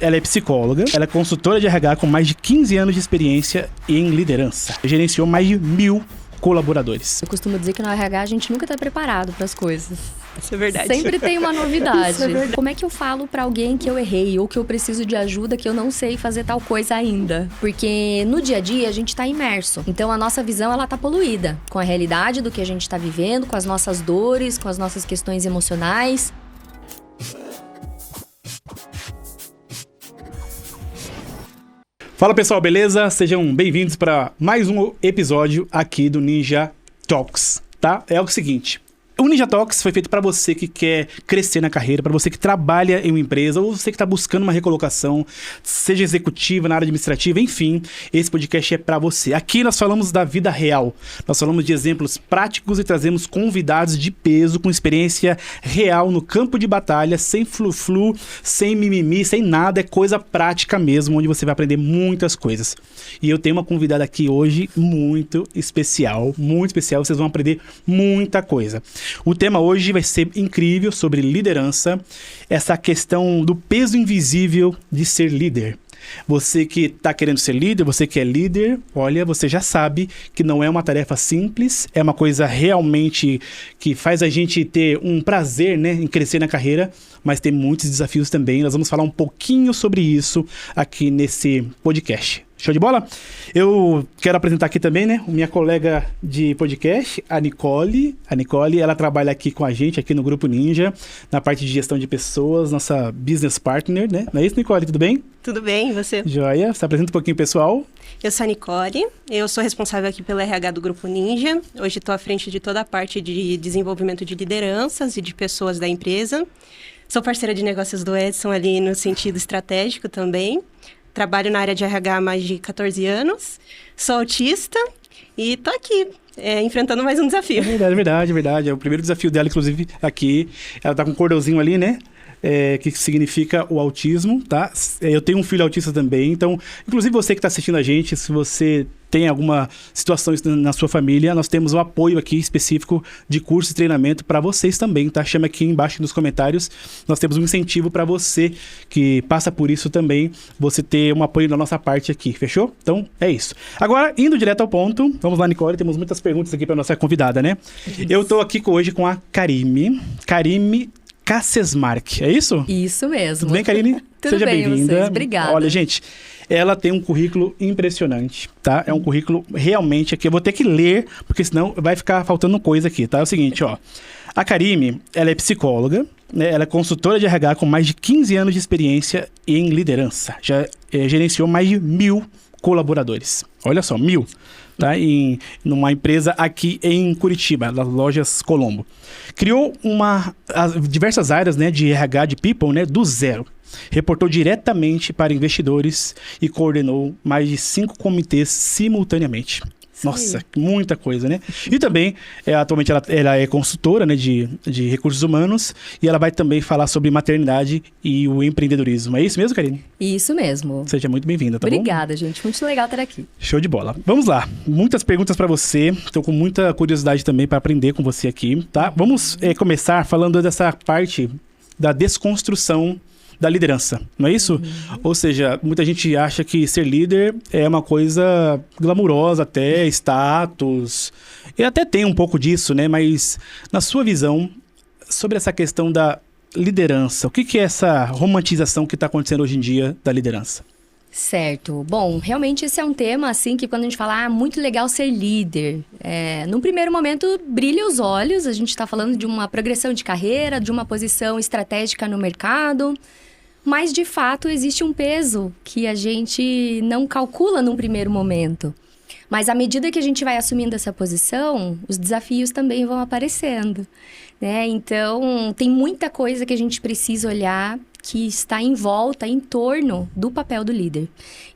ela é psicóloga, ela é consultora de RH com mais de 15 anos de experiência em liderança. Gerenciou mais de 1.000 colaboradores. Eu costumo dizer que no RH a gente nunca tá preparado para as coisas. Isso é verdade. Sempre tem uma novidade. Isso é verdade. Como é que eu falo para alguém que eu errei ou que eu preciso de ajuda, que eu não sei fazer tal coisa ainda? Porque no dia a dia a gente tá imerso. Então a nossa visão, ela tá poluída com a realidade do que a gente tá vivendo, com as nossas dores, com as nossas questões emocionais. Fala pessoal, beleza? Sejam bem-vindos para mais um episódio aqui do Ninja Talks, tá? É o seguinte, o Ninja Talks foi feito para você que quer crescer na carreira, para você que trabalha em uma empresa ou você que está buscando uma recolocação, seja executiva, na área administrativa, enfim, esse podcast é para você. Aqui nós falamos da vida real, nós falamos de exemplos práticos e trazemos convidados de peso com experiência real no campo de batalha, sem flu-flu, sem mimimi, sem nada, é coisa prática mesmo, onde você vai aprender muitas coisas. E eu tenho uma convidada aqui hoje muito especial, vocês vão aprender muita coisa. O tema hoje vai ser incrível, sobre liderança, essa questão do peso invisível de ser líder. Você que está querendo ser líder, você que é líder, olha, você já sabe que não é uma tarefa simples, é uma coisa realmente que faz a gente ter um prazer, né, em crescer na carreira, mas tem muitos desafios também. Nós vamos falar um pouquinho sobre isso aqui nesse podcast. Show de bola? Eu quero apresentar aqui também, né, minha colega de podcast, a Nicole. A Nicole, ela trabalha aqui com a gente, aqui no Grupo Ninja, na parte de gestão de pessoas, nossa business partner, né? Não é isso, Nicole? Tudo bem? Tudo bem, e você? Joia. Você apresenta um pouquinho, pessoal? Eu sou a Nicole, eu sou responsável aqui pelo RH do Grupo Ninja. Hoje estou à frente de toda a parte de desenvolvimento de lideranças e de pessoas da empresa. Sou parceira de negócios do Edson ali no sentido estratégico também. Trabalho na área de RH há mais de 14 anos, sou autista e estou aqui, enfrentando mais um desafio. É verdade. É o primeiro desafio dela, inclusive, aqui. Ela tá com um cordãozinho ali, né? Que significa o autismo, tá? Eu tenho um filho autista também, então, inclusive você que está assistindo a gente, se você tem alguma situação na sua família, nós temos um apoio aqui específico de curso e treinamento para vocês também, tá? Chama aqui embaixo nos comentários, nós temos um incentivo para você que passa por isso também, você ter um apoio da nossa parte aqui, fechou? Então, é isso. Agora, indo direto ao ponto, vamos lá, Nicole, temos muitas perguntas aqui para nossa convidada, né? Isso. Eu tô aqui hoje com a Karime Kaczmarek, é isso? Isso mesmo. Tudo bem, Karine? Tudo Seja bem, bem-vinda. vocês. Obrigada. Olha, gente, ela tem um currículo impressionante, tá? É um currículo realmente aqui, eu vou ter que ler, porque senão vai ficar faltando coisa aqui, tá? É o seguinte, ó. A Karime, ela é psicóloga, né? Ela é consultora de RH com mais de 15 anos de experiência em liderança. Já gerenciou mais de 1.000 colaboradores. Olha só, 1.000. Tá? Numa empresa aqui em Curitiba, das lojas Colombo. Criou diversas áreas, né, de RH, de people, né, do zero. Reportou diretamente para investidores e coordenou mais de 5 comitês simultaneamente. Nossa, muita coisa, né? E também, atualmente, ela é consultora, né, de recursos humanos e ela vai também falar sobre maternidade e o empreendedorismo. É isso mesmo, Karine? Isso mesmo. Seja muito bem-vinda, tá Obrigada, bom? gente. Muito legal estar aqui. Show de bola. Vamos lá. Muitas perguntas para você. Estou com muita curiosidade também para aprender com você aqui, tá? Vamos começar falando dessa parte da desconstrução da liderança, não é isso? Uhum. Ou seja, muita gente acha que ser líder é uma coisa glamurosa até, status, e até tem um pouco disso, né? Mas na sua visão, sobre essa questão da liderança, o que é essa romantização que está acontecendo hoje em dia da liderança? Certo. Bom, realmente esse é um tema, assim, que quando a gente fala, muito legal ser líder. Num primeiro momento, brilha os olhos, a gente está falando de uma progressão de carreira, de uma posição estratégica no mercado, mas, de fato, existe um peso que a gente não calcula num primeiro momento. Mas, à medida que a gente vai assumindo essa posição, os desafios também vão aparecendo, né? Então, tem muita coisa que a gente precisa olhar que está em volta, em torno do papel do líder.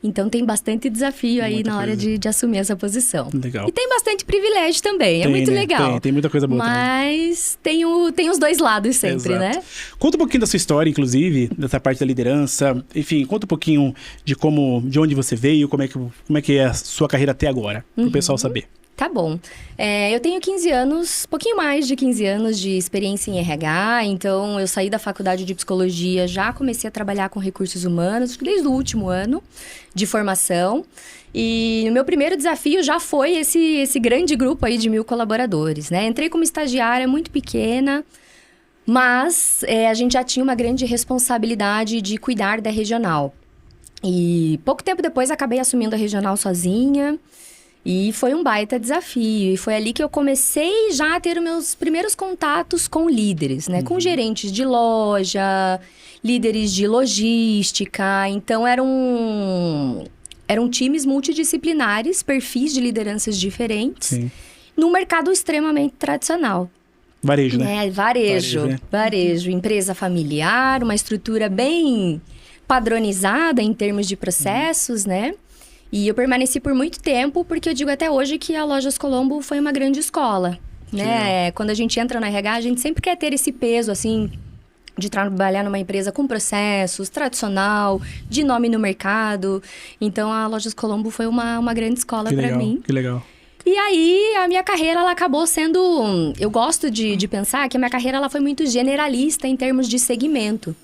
Então, tem bastante desafio aí na hora de assumir essa posição. Legal. E tem bastante privilégio também, é muito legal. Tem muita coisa boa também. Mas tem os dois lados sempre, né? Conta um pouquinho da sua história, inclusive, dessa parte da liderança. Enfim, conta um pouquinho de onde você veio, como é que é a sua carreira até agora, para o pessoal saber. Tá bom. Eu tenho 15 anos, pouquinho mais de 15 anos de experiência em RH, então eu saí da faculdade de psicologia, já comecei a trabalhar com recursos humanos, desde o último ano de formação. E o meu primeiro desafio já foi esse grande grupo aí de 1.000 colaboradores, né? Entrei como estagiária muito pequena, mas a gente já tinha uma grande responsabilidade de cuidar da regional. E pouco tempo depois acabei assumindo a regional sozinha. E foi um baita desafio. E foi ali que eu comecei já a ter os meus primeiros contatos com líderes, né? Com gerentes de loja, líderes de logística. Então, eram times multidisciplinares, perfis de lideranças diferentes. Sim. Num mercado extremamente tradicional. Varejo, né? Varejo. Né? Varejo. Empresa familiar, uma estrutura bem padronizada em termos de processos, né? E eu permaneci por muito tempo, porque eu digo até hoje que a Lojas Colombo foi uma grande escola, né? Quando a gente entra na RH, a gente sempre quer ter esse peso, assim, de trabalhar numa empresa com processos, tradicional, de nome no mercado. Então, a Lojas Colombo foi uma grande escola para mim. Que legal. E aí, a minha carreira, ela acabou sendo... Eu gosto de pensar que a minha carreira, ela foi muito generalista em termos de segmento.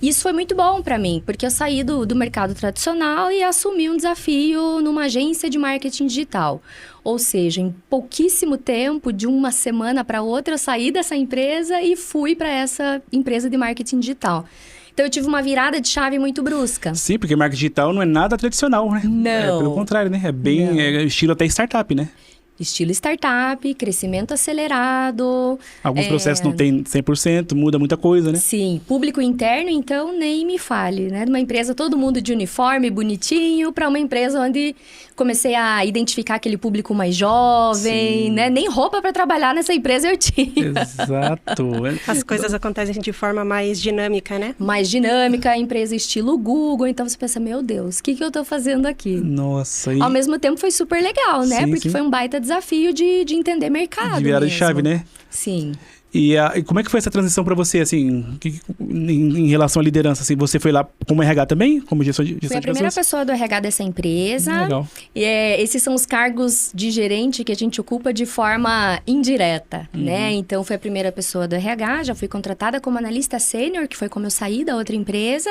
Isso foi muito bom para mim, porque eu saí do mercado tradicional e assumi um desafio numa agência de marketing digital. Ou seja, em pouquíssimo tempo, de uma semana para outra, eu saí dessa empresa e fui para essa empresa de marketing digital. Então, eu tive uma virada de chave muito brusca. Sim, porque marketing digital não é nada tradicional, né? Não. Pelo contrário, né? É bem estilo até startup, né? Estilo startup, crescimento acelerado. Alguns processos não tem 100%, muda muita coisa, né? Sim, público interno, então, nem me fale, né? De uma empresa, todo mundo de uniforme, bonitinho, para uma empresa onde comecei a identificar aquele público mais jovem, né? Nem roupa para trabalhar nessa empresa eu tinha. Exato. As coisas acontecem de forma mais dinâmica, né? Mais dinâmica, empresa estilo Google, então você pensa, meu Deus, o que eu tô fazendo aqui? Nossa. Ao mesmo tempo foi super legal, né? Sim, Porque foi um baita desafio de entender mercado. De virada mesmo. de chave, né? Sim. E como é que foi essa transição para você, assim, em relação à liderança? Assim, você foi lá como RH também? Como gestão de pessoas? Fui a primeira pessoa do RH dessa empresa. Legal. E esses são os cargos de gerente que a gente ocupa de forma indireta, né? Então, fui a primeira pessoa do RH, já fui contratada como analista sênior, que foi como eu saí da outra empresa.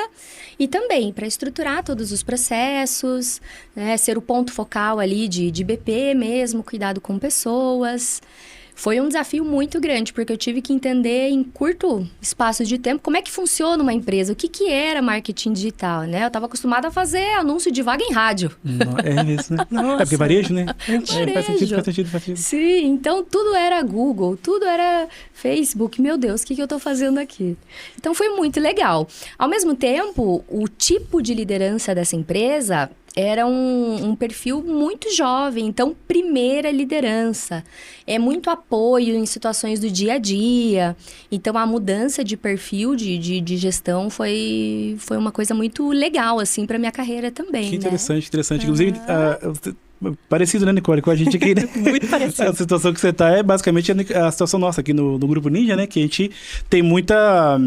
E também para estruturar todos os processos, né? Ser o ponto focal ali de BP mesmo, cuidado com pessoas. Foi um desafio muito grande, porque eu tive que entender em curto espaço de tempo como é que funciona uma empresa, o que era marketing digital, né? Eu estava acostumada a fazer anúncio de vaga em rádio. É mesmo, né? Nossa. É porque varejo, né? Varejo. Faz sentido. Sim, então tudo era Google, tudo era Facebook. Meu Deus, o que eu estou fazendo aqui? Então foi muito legal. Ao mesmo tempo, o tipo de liderança dessa empresa era um perfil muito jovem, então primeira liderança. É muito apoio em situações do dia a dia. Então a mudança de perfil de gestão foi uma coisa muito legal, assim, para minha carreira também. Que interessante. Né? Inclusive, parecido, né, Nicole, com a gente aqui, né? Muito parecido. A situação que você tá é basicamente a situação nossa aqui no Grupo Ninja, né? Que a gente tem muita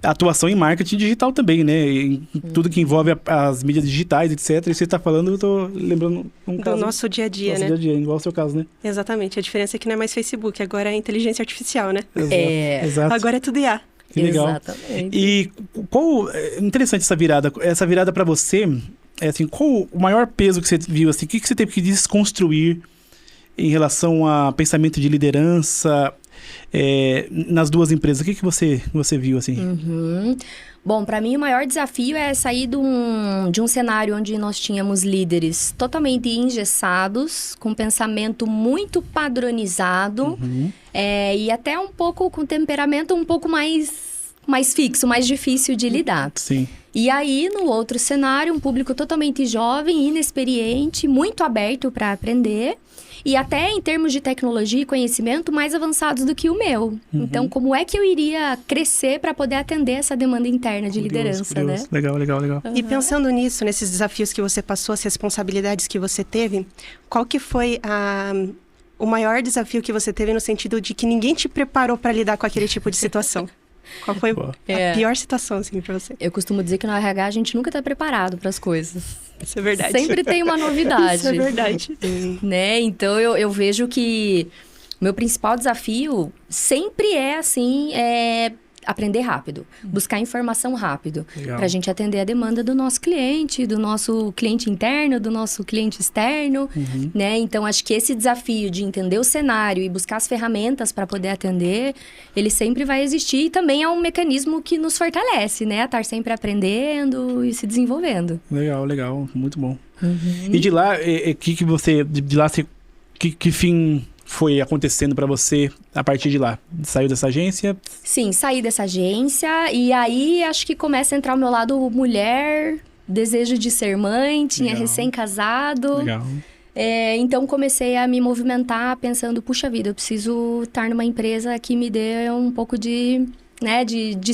atuação em marketing digital também, né? Em tudo que envolve as mídias digitais, etc. E você está falando, eu tô lembrando um caso. Do nosso dia a dia, nosso né? Dia a dia, igual o seu caso, né? Exatamente. A diferença é que não é mais Facebook, agora é inteligência artificial, né? Exato. Agora é tudo IA. Que legal. Exatamente. E interessante essa virada. Essa virada para você, assim, qual o maior peso que você viu, assim? O que você teve que desconstruir em relação a pensamento de liderança nas duas empresas? O que você viu, assim? Bom, para mim o maior desafio é sair de um cenário onde nós tínhamos líderes totalmente engessados, com pensamento muito padronizado, e até um pouco com temperamento um pouco mais fixo, mais difícil de lidar. Sim. E aí, no outro cenário, um público totalmente jovem, inexperiente, muito aberto para aprender. E até em termos de tecnologia e conhecimento, mais avançados do que o meu. Então, como é que eu iria crescer para poder atender essa demanda interna de liderança, né? Legal. E pensando nisso, nesses desafios que você passou, as responsabilidades que você teve, qual que foi o maior desafio que você teve no sentido de que ninguém te preparou para lidar com aquele tipo de situação? Qual foi a pior situação, assim, para você? Eu costumo dizer que no RH a gente nunca está preparado para as coisas. Isso é verdade. Sempre tem uma novidade. Isso é verdade. Né? Então, eu vejo que o meu principal desafio sempre é, assim, aprender rápido. Buscar informação rápido. Legal. Para a gente atender a demanda do nosso cliente interno, do nosso cliente externo, né? Então, acho que esse desafio de entender o cenário e buscar as ferramentas para poder atender, ele sempre vai existir e também é um mecanismo que nos fortalece, né? A estar sempre aprendendo e se desenvolvendo. Legal. Muito bom. E de lá, que fim foi acontecendo para você a partir de lá? Saiu dessa agência? Sim, saí dessa agência e aí acho que começa a entrar o meu lado mulher, desejo de ser mãe, tinha Legal. Recém-casado. Legal. Então comecei a me movimentar pensando, puxa vida, eu preciso estar numa empresa que me dê um pouco de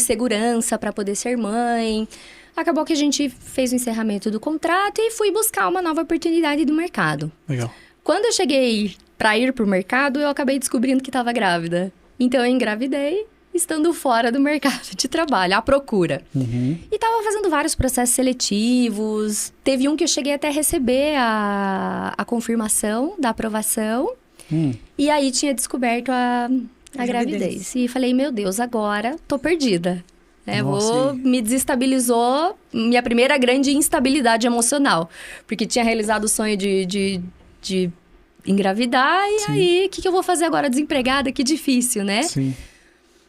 segurança para poder ser mãe. Acabou que a gente fez o encerramento do contrato e fui buscar uma nova oportunidade do mercado. Legal. Quando eu cheguei para ir pro mercado, eu acabei descobrindo que estava grávida. Então eu engravidei, estando fora do mercado de trabalho, à procura. E estava fazendo vários processos seletivos. Teve um que eu cheguei até a receber a confirmação da aprovação. E aí tinha descoberto a gravidez. E falei, meu Deus, agora tô perdida. Me desestabilizou minha primeira grande instabilidade emocional. Porque tinha realizado o sonho de engravidar, e aí, o que eu vou fazer agora desempregada? Que difícil, né? Sim.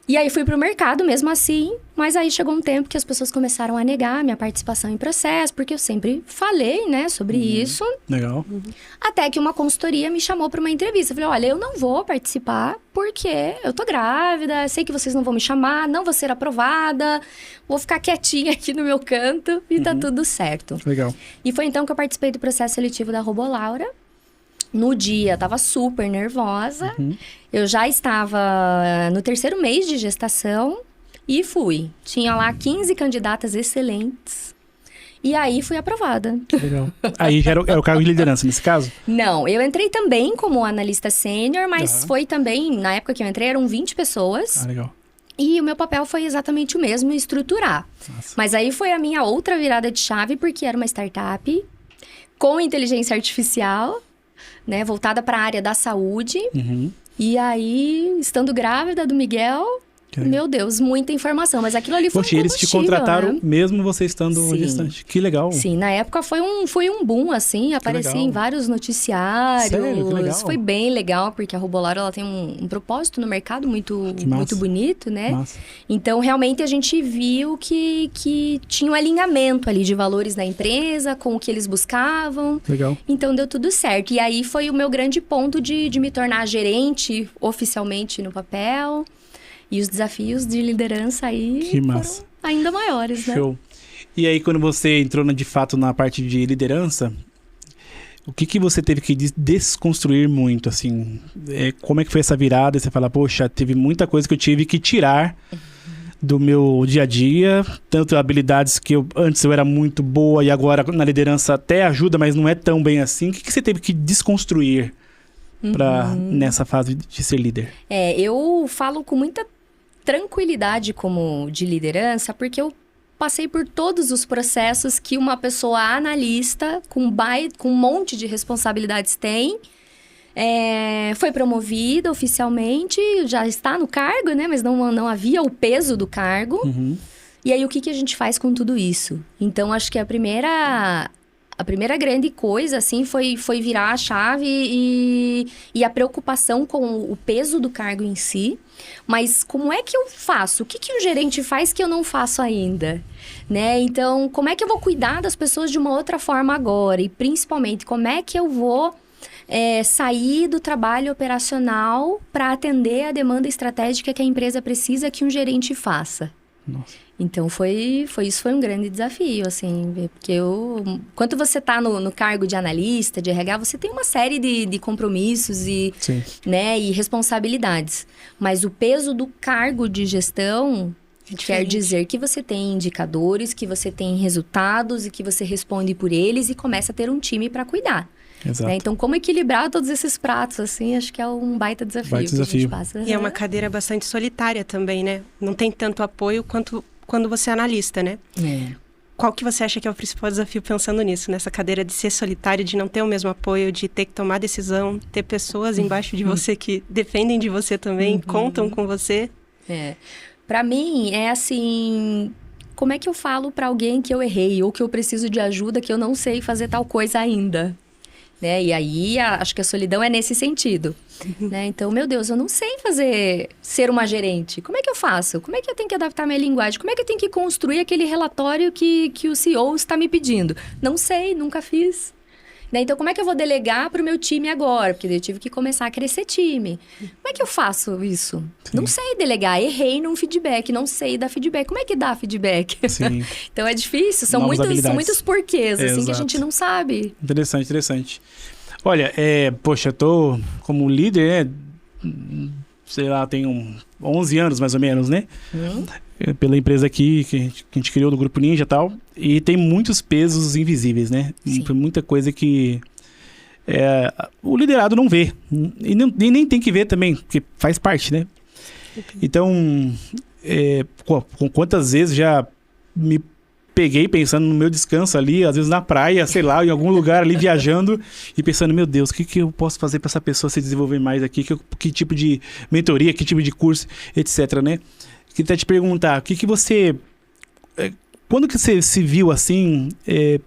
E aí, fui pro mercado mesmo assim, mas aí chegou um tempo que as pessoas começaram a negar minha participação em processo, porque eu sempre falei, né, sobre isso. Legal. Até que uma consultoria me chamou para uma entrevista. Eu falei, olha, eu não vou participar porque eu tô grávida, sei que vocês não vão me chamar, não vou ser aprovada, vou ficar quietinha aqui no meu canto e tá tudo certo. Legal. E foi então que eu participei do processo seletivo da Robolaura. No dia, tava super nervosa. Eu já estava no 3º mês de gestação e fui. Tinha lá 15 candidatas excelentes. E aí, fui aprovada. Legal. Aí já era o cargo de liderança, nesse caso? Não, eu entrei também como analista sênior, mas foi também, na época que eu entrei, eram 20 pessoas. Ah, legal. E o meu papel foi exatamente o mesmo, estruturar. Nossa. Mas aí foi a minha outra virada de chave, porque era uma startup com inteligência artificial, né, voltada para a área da saúde. E aí, estando grávida do Miguel, meu Deus, muita informação. Mas aquilo ali foi Poxa, um eles te combustível, contrataram né? mesmo você estando Sim. gestante. Que legal. Sim, na época foi um boom, assim, aparecia legal. em vários noticiários. Sério? Que legal. Foi bem legal, porque a Robolaura, ela tem um propósito no mercado muito massa. bonito, né? Massa. Então, realmente, a gente viu que tinha um alinhamento ali de valores da empresa, com o que eles buscavam. Legal. Então, deu tudo certo. E aí, foi o meu grande ponto de me tornar gerente, oficialmente, no papel. E os desafios de liderança aí Que massa. foram ainda maiores, né? Show. E aí, quando você entrou de fato na parte de liderança, o que você teve que desconstruir muito, assim? Como é que foi essa virada? Você fala, poxa, teve muita coisa que eu tive que tirar do meu dia a dia, tanto habilidades que antes eu era muito boa e agora na liderança até ajuda, mas não é tão bem assim. O que você teve que desconstruir nessa fase de ser líder? Eu falo com muita tranquilidade como de liderança, porque eu passei por todos os processos que uma pessoa analista com um monte de responsabilidades tem. Foi promovida oficialmente, já está no cargo, né? Mas não havia o peso do cargo. E aí, o que a gente faz com tudo isso? Então, acho que a primeira grande coisa, assim, foi virar a chave e a preocupação com o peso do cargo em si. Mas como é que eu faço? O que um gerente faz que eu não faço ainda? Né? Então, como é que eu vou cuidar das pessoas de uma outra forma agora? E, principalmente, como é que eu vou sair do trabalho operacional para atender a demanda estratégica que a empresa precisa que um gerente faça? Nossa. Então, isso foi um grande desafio, assim, porque quando você está no cargo de analista, de RH, você tem uma série de compromissos e responsabilidades. Mas o peso do cargo de gestão quer dizer que você tem indicadores, que você tem resultados e que você responde por eles e começa a ter um time para cuidar. Exato. Então, como equilibrar todos esses pratos, assim, acho que é um baita desafio. Que a gente passa. E é uma cadeira bastante solitária também, né? Não tem tanto apoio quanto quando você é analista, né? qual que você acha que é o principal desafio pensando nisso, nessa cadeira de ser solitário, de não ter o mesmo apoio, de ter que tomar decisão, ter pessoas embaixo de você que dependem de você também, contam com você? Pra mim, é assim... Como é que eu falo pra alguém que eu errei ou que eu preciso de ajuda, que eu não sei fazer tal coisa ainda? Né? E aí, acho que a solidão é nesse sentido. Né? Então, meu Deus, eu não sei ser uma gerente. Como é que eu faço? Como é que eu tenho que adaptar minha linguagem? Como é que eu tenho que construir aquele relatório que o CEO está me pedindo? Não sei, nunca fiz. Né? Então, como é que eu vou delegar para o meu time agora? Porque eu tive que começar a crescer time. Como é que eu faço isso? Sim. Não sei delegar. Errei num feedback, não sei dar feedback. Como é que dá feedback? Sim. Então, é difícil. São muitos porquês, assim, que a gente não sabe. Interessante. Olha, poxa, eu tô como líder, né? Sei lá, tenho 11 anos mais ou menos, né? Pela empresa aqui que a gente criou do Grupo Ninja e tal. E tem muitos pesos invisíveis, né? Muita coisa que o liderado não vê. E nem tem que ver também, porque faz parte, né? Então, com quantas vezes já me peguei pensando no meu descanso ali, às vezes na praia, sei lá, em algum lugar ali viajando e pensando, meu Deus, o que eu posso fazer para essa pessoa se desenvolver mais aqui? Que tipo de mentoria, que tipo de curso, etc, né? Queria até te perguntar, o que você... Quando que você se viu assim,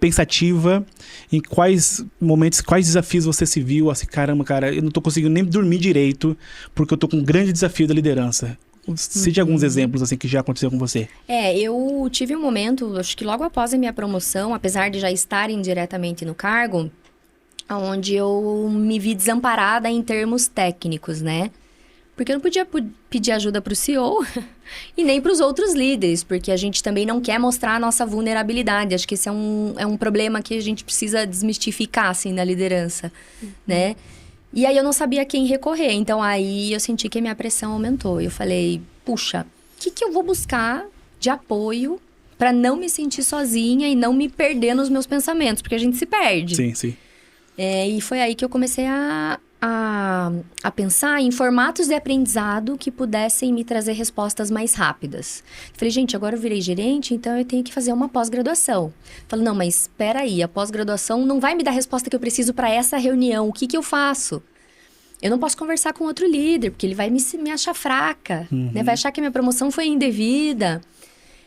pensativa, em quais momentos, quais desafios você se viu, assim, caramba, cara, eu não tô conseguindo nem dormir direito, porque eu tô com um grande desafio da liderança. Cite alguns exemplos assim que já aconteceu com você. Eu tive um momento, acho que logo após a minha promoção, apesar de já estar indiretamente no cargo, onde eu me vi desamparada em termos técnicos, né? Porque eu não podia pedir ajuda para o CEO e nem para os outros líderes, porque a gente também não quer mostrar a nossa vulnerabilidade. Acho que esse é um problema que a gente precisa desmistificar, assim, na liderança, né? E aí eu não sabia a quem recorrer, então aí eu senti que a minha pressão aumentou. Eu falei, puxa, o que eu vou buscar de apoio para não me sentir sozinha e não me perder nos meus pensamentos? Porque a gente se perde. Sim. E foi aí que eu comecei a pensar em formatos de aprendizado que pudessem me trazer respostas mais rápidas. Falei, gente, agora eu virei gerente, então eu tenho que fazer uma pós-graduação. Falei, não, mas espera aí, a pós-graduação não vai me dar a resposta que eu preciso para essa reunião. O que eu faço? Eu não posso conversar com outro líder, porque ele vai me achar fraca, né? Vai achar que a minha promoção foi indevida.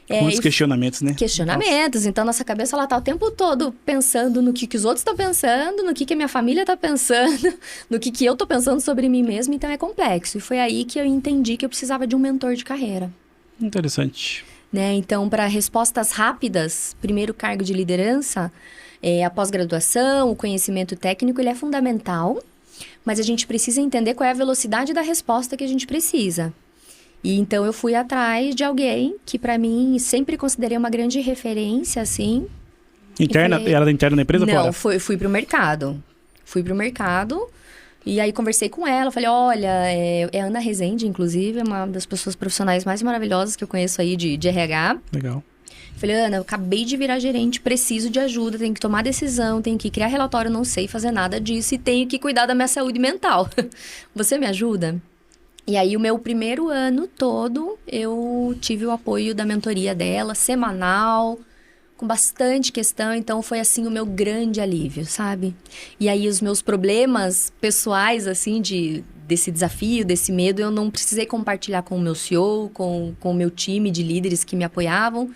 Muitos questionamentos, né? Questionamentos. Nossa. Então, nossa cabeça, ela tá o tempo todo pensando no que os outros estão pensando, no que a minha família tá pensando, no que eu tô pensando sobre mim mesma. Então, é complexo. E foi aí que eu entendi que eu precisava de um mentor de carreira. Interessante. Né? Então, para respostas rápidas, primeiro cargo de liderança, a pós-graduação, o conhecimento técnico, ele é fundamental. Mas a gente precisa entender qual é a velocidade da resposta que a gente precisa. E então eu fui atrás de alguém que para mim sempre considerei uma grande referência, assim. Interna? Falei, era interna na empresa? Não, fui pro mercado. E aí conversei com ela, falei, olha, é Ana Rezende, inclusive, é uma das pessoas profissionais mais maravilhosas que eu conheço aí de RH. Legal. Falei, Ana, eu acabei de virar gerente, preciso de ajuda, tenho que tomar decisão, tenho que criar relatório, não sei fazer nada disso e tenho que cuidar da minha saúde mental. Você me ajuda? E aí, o meu primeiro ano todo, eu tive o apoio da mentoria dela, semanal, com bastante questão. Então, foi, assim, o meu grande alívio, sabe? E aí, os meus problemas pessoais, assim, desse desafio, desse medo, eu não precisei compartilhar com o meu CEO, com o meu time de líderes que me apoiavam.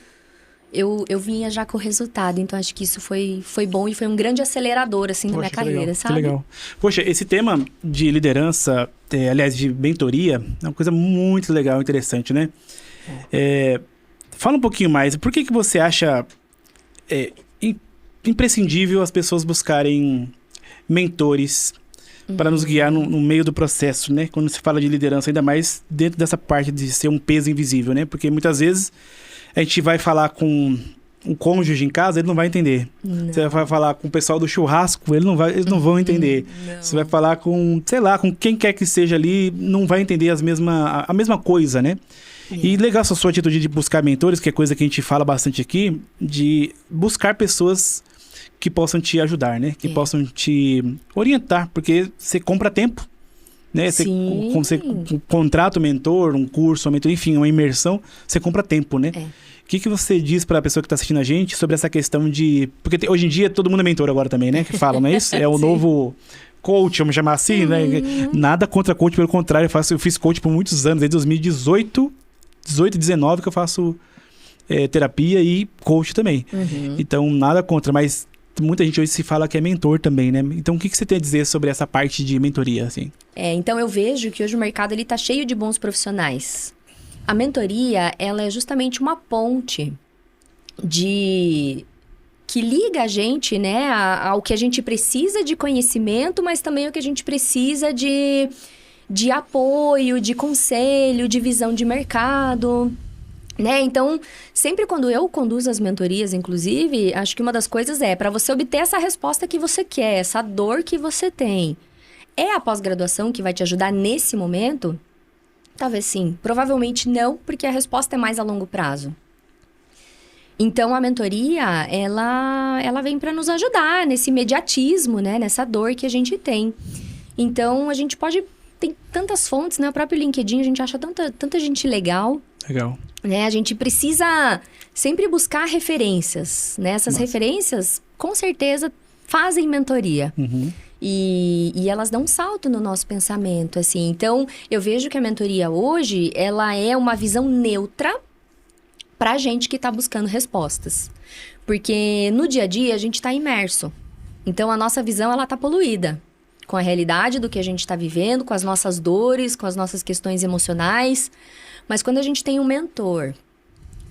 Eu vinha já com o resultado, então acho que isso foi bom e foi um grande acelerador, assim, na minha carreira, legal, sabe? Que legal. Poxa, esse tema de liderança, aliás, de mentoria, é uma coisa muito legal, interessante, né? Fala um pouquinho mais, por que você acha imprescindível as pessoas buscarem mentores para nos guiar no meio do processo, né? Quando se fala de liderança, ainda mais dentro dessa parte de ser um peso invisível, né? Porque muitas vezes a gente vai falar com um cônjuge em casa, ele não vai entender. Não. Você vai falar com o pessoal do churrasco, eles não vão entender. Não. Você vai falar com, sei lá, com quem quer que seja ali, não vai entender a mesma coisa, né? E legal essa sua atitude de buscar mentores, que é coisa que a gente fala bastante aqui, de buscar pessoas que possam te ajudar, né? Que possam te orientar, porque você compra tempo, né? Você contrata um mentor, um curso, uma mentoria, enfim, uma imersão, você compra tempo, né? que você diz para a pessoa que está assistindo a gente sobre essa questão de... Porque hoje em dia todo mundo é mentor agora também, né? Que fala, não é isso? É o novo coach, vamos chamar assim, né? Nada contra coach, pelo contrário. Eu fiz coach por muitos anos, desde 2018, 19 que eu faço terapia e coach também. Então, nada contra, mas muita gente hoje se fala que é mentor também, né? Então, o que você tem a dizer sobre essa parte de mentoria, assim? Então eu vejo que hoje o mercado ele tá cheio de bons profissionais. A mentoria, ela é justamente uma ponte que liga a gente, né, ao que a gente precisa de conhecimento, mas também ao que a gente precisa de apoio, de conselho, de visão de mercado, né? Então, sempre quando eu conduzo as mentorias, inclusive, acho que uma das coisas para você obter essa resposta que você quer, essa dor que você tem. É a pós-graduação que vai te ajudar nesse momento? Talvez sim. Provavelmente não, porque a resposta é mais a longo prazo. Então, a mentoria, ela vem para nos ajudar nesse imediatismo, né? Nessa dor que a gente tem. Então, a gente tem tantas fontes, né? O próprio LinkedIn, a gente acha tanta gente legal. Legal. Né? A gente precisa sempre buscar referências, né? Essas referências, com certeza, fazem mentoria. E elas dão um salto no nosso pensamento, assim. Então, eu vejo que a mentoria hoje, ela é uma visão neutra pra gente que tá buscando respostas. Porque no dia a dia, a gente tá imerso. Então, a nossa visão, ela tá poluída com a realidade do que a gente tá vivendo, com as nossas dores, com as nossas questões emocionais. Mas quando a gente tem um mentor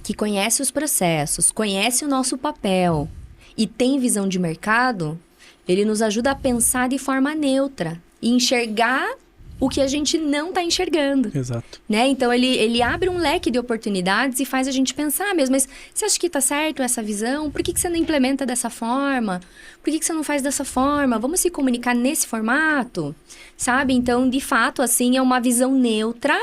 que conhece os processos, conhece o nosso papel e tem visão de mercado, ele nos ajuda a pensar de forma neutra e enxergar o que a gente não está enxergando. Exato. Né? Então, ele abre um leque de oportunidades e faz a gente pensar mesmo, mas você acha que está certo essa visão? Por que você não implementa dessa forma? Por que você não faz dessa forma? Vamos se comunicar nesse formato? Sabe? Então, de fato, assim, é uma visão neutra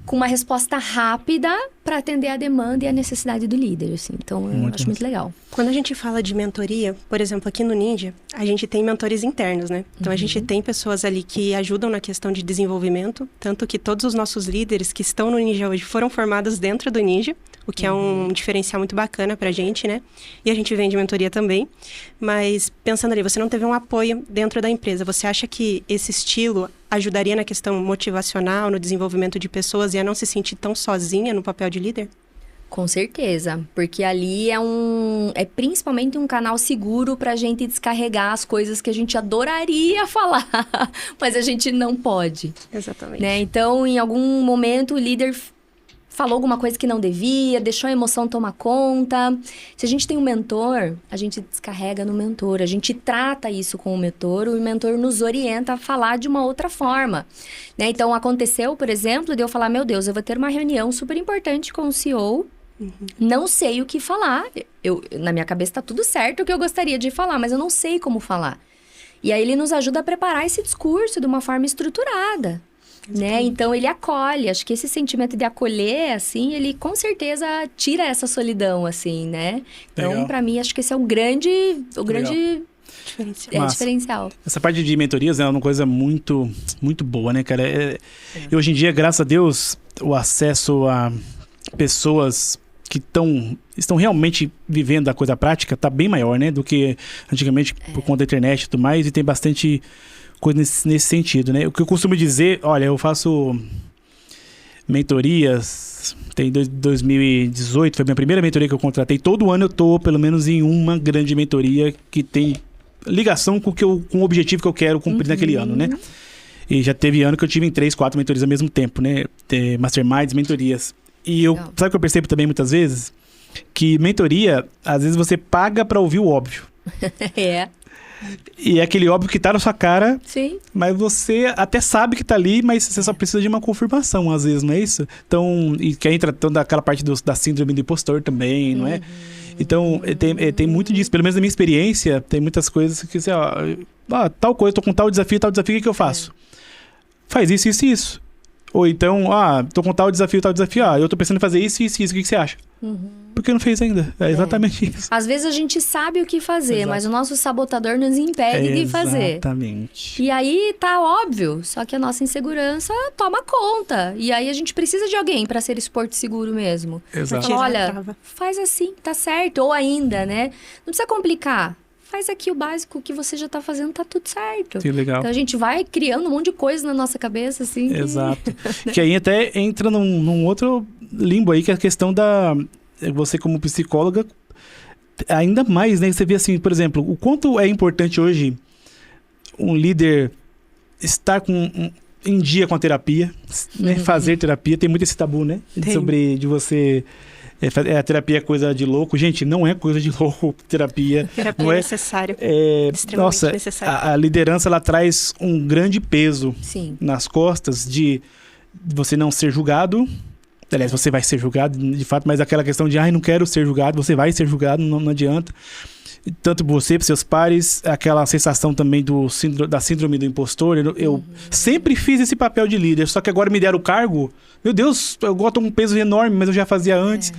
com uma resposta rápida para atender a demanda e a necessidade do líder, assim. Então, eu acho muito legal. Quando a gente fala de mentoria, por exemplo, aqui no Ninja, a gente tem mentores internos, né? Então, a gente tem pessoas ali que ajudam na questão de desenvolvimento, tanto que todos os nossos líderes que estão no Ninja hoje foram formados dentro do Ninja, o que é um diferencial muito bacana pra gente, né? E a gente vende mentoria também. Mas, pensando ali, você não teve um apoio dentro da empresa. Você acha que esse estilo ajudaria na questão motivacional, no desenvolvimento de pessoas e a não se sentir tão sozinha no papel de líder? Com certeza, porque ali é principalmente um canal seguro pra gente descarregar as coisas que a gente adoraria falar, mas a gente não pode. Exatamente. Né? Então, em algum momento, o líder falou alguma coisa que não devia, deixou a emoção tomar conta. Se a gente tem um mentor, a gente descarrega no mentor, a gente trata isso com o mentor nos orienta a falar de uma outra forma. Né? Então, aconteceu, por exemplo, de eu falar, meu Deus, eu vou ter uma reunião super importante com o CEO, não sei o que falar. Na minha cabeça tá tudo certo o que eu gostaria de falar, mas eu não sei como falar. E aí ele nos ajuda a preparar esse discurso de uma forma estruturada. Né? Então, ele acolhe. Acho que esse sentimento de acolher, assim, ele com certeza tira essa solidão, assim, né? Então, para mim, acho que esse é o grande diferencial. Essa parte de mentorias é uma coisa muito, muito boa, né, cara? E hoje em dia, graças a Deus, o acesso a pessoas que estão realmente vivendo a coisa prática tá bem maior, né? Do que antigamente, por conta da internet e tudo mais. E tem bastante coisa nesse sentido, né? O que eu costumo dizer, olha, eu faço mentorias, tem 2018, foi a minha primeira mentoria que eu contratei. Todo ano eu tô, pelo menos, em uma grande mentoria que tem ligação com o objetivo que eu quero cumprir naquele ano, né? E já teve ano que eu tive em 3, 4 mentorias ao mesmo tempo, né? Masterminds, mentorias. E sabe o que eu percebo também muitas vezes? Que mentoria, às vezes você paga pra ouvir o óbvio. E é aquele óbvio que tá na sua cara. Sim. Mas você até sabe que tá ali, mas você só precisa de uma confirmação, às vezes, não é isso? Então, e que entra toda aquela parte da síndrome do impostor também, não é? Então, tem muito disso. Pelo menos na minha experiência, tem muitas coisas que, assim, tal coisa, tô com tal desafio, o que eu faço? Faz isso, isso e isso. Ou então, tô com tal desafio. Eu tô pensando em fazer isso, o que você acha? Por que não fez ainda? É exatamente isso. Às vezes a gente sabe o que fazer, mas o nosso sabotador nos impede de fazer. Exatamente. E aí tá óbvio, só que a nossa insegurança toma conta. E aí a gente precisa de alguém para ser esse porto seguro mesmo. Exato. Fala, olha, faz assim, tá certo. Ou ainda, né? Não precisa complicar. Faz aqui o básico que você já tá fazendo, tá tudo certo. Que legal. Então a gente vai criando um monte de coisa na nossa cabeça, assim. Exato. Que aí até entra num outro limbo aí, que é a questão da... Você como psicóloga, ainda mais, né? Você vê assim, por exemplo, o quanto é importante hoje um líder estar em dia com a terapia, né? Fazer terapia. Tem muito esse tabu, né? De você... a terapia é coisa de louco. Gente, não é coisa de louco terapia. Terapia não é necessário. Extremamente necessário. A liderança, ela traz um grande peso nas costas de você não ser julgado. Aliás, você vai ser julgado, de fato, mas aquela questão de, não quero ser julgado, você vai ser julgado, não adianta. Tanto você, para seus pares, aquela sensação também da síndrome do impostor. Eu sempre fiz esse papel de líder, só que agora me deram o cargo. Meu Deus, eu boto um peso enorme, mas eu já fazia antes.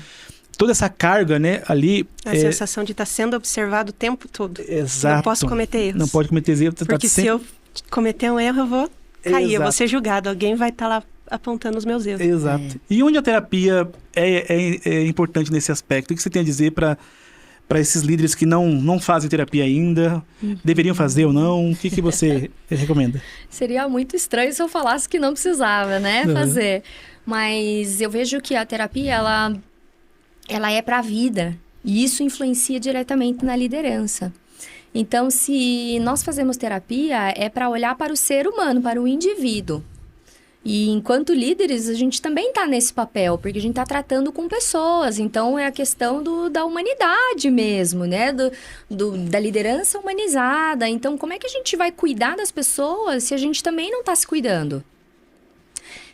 Toda essa carga, né, ali... A sensação de estar sendo observado o tempo todo. Exato. Não posso cometer erros. Não pode cometer erros. Porque se eu cometer um erro, eu vou cair, eu vou ser julgado. Alguém vai estar lá apontando os meus erros. Exato. E onde a terapia é importante nesse aspecto? O que você tem a dizer para esses líderes que não fazem terapia ainda? Deveriam fazer ou não? O que você recomenda? Seria muito estranho se eu falasse que não precisava, né, fazer. Mas eu vejo que a terapia, ela é para a vida. E isso influencia diretamente na liderança. Então, se nós fazemos terapia, é para olhar para o ser humano, para o indivíduo. E enquanto líderes, a gente também está nesse papel, porque a gente está tratando com pessoas. Então, é a questão da humanidade mesmo, né? Da liderança humanizada. Então, como é que a gente vai cuidar das pessoas se a gente também não está se cuidando?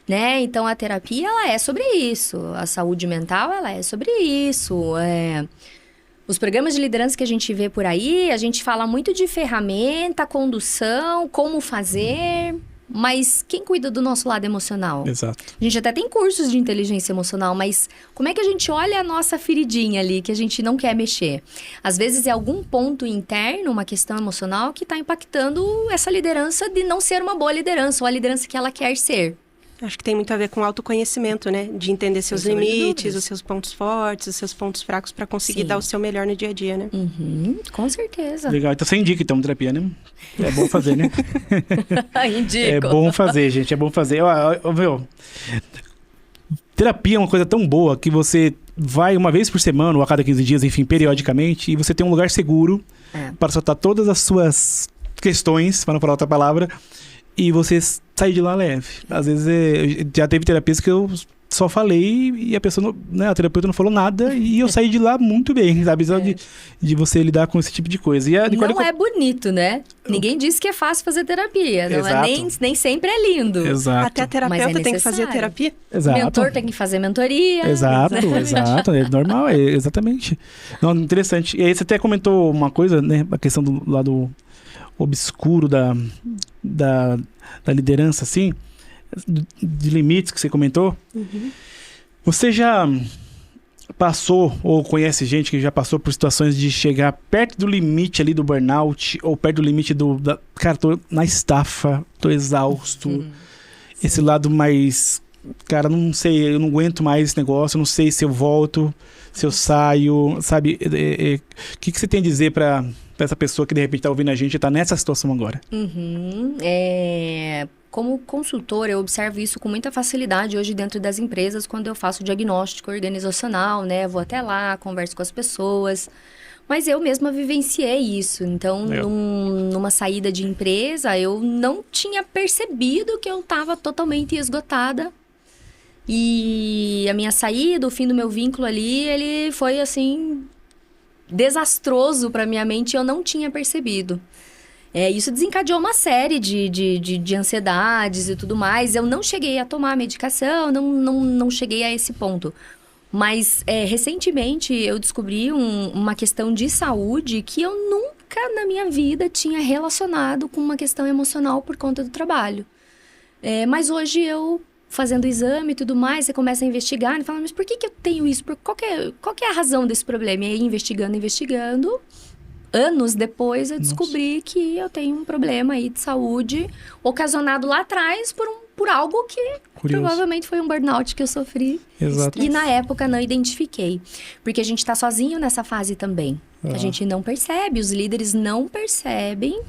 Né? Então, a terapia, ela é sobre isso. A saúde mental, ela é sobre isso. Os programas de liderança que a gente vê por aí, a gente fala muito de ferramenta, condução, como fazer... Mas quem cuida do nosso lado emocional? Exato. A gente até tem cursos de inteligência emocional, mas como é que a gente olha a nossa feridinha ali, que a gente não quer mexer? Às vezes é algum ponto interno, uma questão emocional, que está impactando essa liderança de não ser uma boa liderança, ou a liderança que ela quer ser. Acho que tem muito a ver com autoconhecimento, né? De entender seus limites, os seus pontos fortes, os seus pontos fracos, para conseguir dar o seu melhor no dia a dia, né? Com certeza. Legal. Então você indica, então, terapia, né? É bom fazer, né? Indico. É bom fazer, gente. É bom fazer. Meu, terapia é uma coisa tão boa que você vai uma vez por semana, ou a cada 15 dias, enfim, periodicamente, e você tem um lugar seguro para soltar todas as suas questões, para não falar outra palavra, e você sair de lá leve. Às vezes, já teve terapias que eu só falei e a pessoa, a terapeuta não falou nada e eu saí de lá muito bem, sabe? Só de você lidar com esse tipo de coisa. E não é bonito, né? Ninguém disse que é fácil fazer terapia. Não nem sempre é lindo. Exato. Até a terapeuta tem que fazer terapia. Exato. Mentor tem que fazer mentoria. Exato. É normal, exatamente. Não, interessante. E aí você até comentou uma coisa, né? A questão do lado obscuro da liderança, assim, de limites que você comentou. Você já passou ou conhece gente que já passou por situações de chegar perto do limite ali do burnout ou perto do limite cara, tô na estafa, tô exausto. Esse lado mais, cara, não sei, eu não aguento mais esse negócio, não sei se eu volto, se eu saio, sabe? O que você tem a dizer para essa pessoa que de repente está ouvindo a gente e está nessa situação agora? Como consultora, eu observo isso com muita facilidade hoje dentro das empresas, quando eu faço diagnóstico organizacional, né? Vou até lá, converso com as pessoas. Mas eu mesma vivenciei isso. Então, numa saída de empresa, eu não tinha percebido que eu estava totalmente esgotada. E a minha saída, o fim do meu vínculo ali, ele foi assim... desastroso para minha mente, eu não tinha percebido. Isso desencadeou uma série de ansiedades e tudo mais. Eu não cheguei a tomar medicação, não cheguei a esse ponto. Mas, recentemente, eu descobri uma questão de saúde que eu nunca na minha vida tinha relacionado com uma questão emocional por conta do trabalho. Mas hoje eu fazendo exame e tudo mais, você começa a investigar e fala, mas por que eu tenho isso? Qual que é a razão desse problema? E aí, investigando, anos depois eu descobri que eu tenho um problema aí de saúde ocasionado lá atrás por algo que provavelmente foi um burnout que eu sofri. Exato. E na época não identifiquei. Porque a gente tá sozinho nessa fase também. A gente não percebe, os líderes não percebem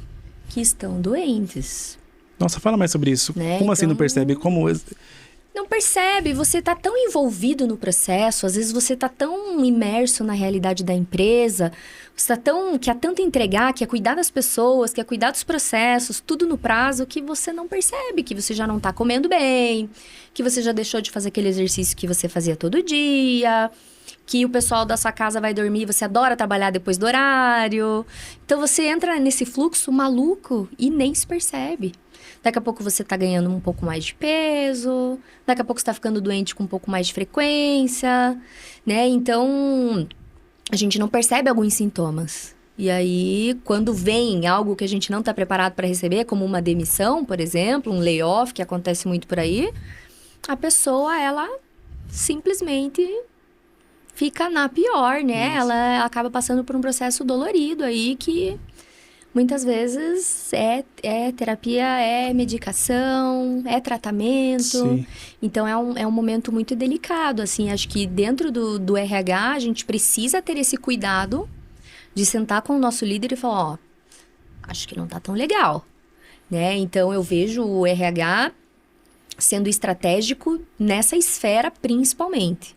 que estão doentes. Nossa, fala mais sobre isso. Né? Como assim não percebe? Como... Não percebe, você tá tão envolvido no processo, às vezes você tá tão imerso na realidade da empresa, você quer tanto entregar, quer cuidar das pessoas, quer cuidar dos processos, tudo no prazo, que você não percebe, que você já não tá comendo bem, que você já deixou de fazer aquele exercício que você fazia todo dia, que o pessoal da sua casa vai dormir, você adora trabalhar depois do horário. Então você entra nesse fluxo maluco e nem se percebe. Daqui a pouco você tá ganhando um pouco mais de peso, daqui a pouco você tá ficando doente com um pouco mais de frequência, né? Então, a gente não percebe alguns sintomas. E aí, quando vem algo que a gente não tá preparado para receber, como uma demissão, por exemplo, um layoff, que acontece muito por aí, a pessoa, ela simplesmente fica na pior, né? Ela acaba passando por um processo dolorido aí que... Muitas vezes é terapia, é medicação, é tratamento. Sim. Então, é um momento muito delicado, assim. Acho que dentro do RH, a gente precisa ter esse cuidado de sentar com o nosso líder e falar, acho que não tá tão legal, né? Então, eu vejo o RH sendo estratégico nessa esfera, principalmente.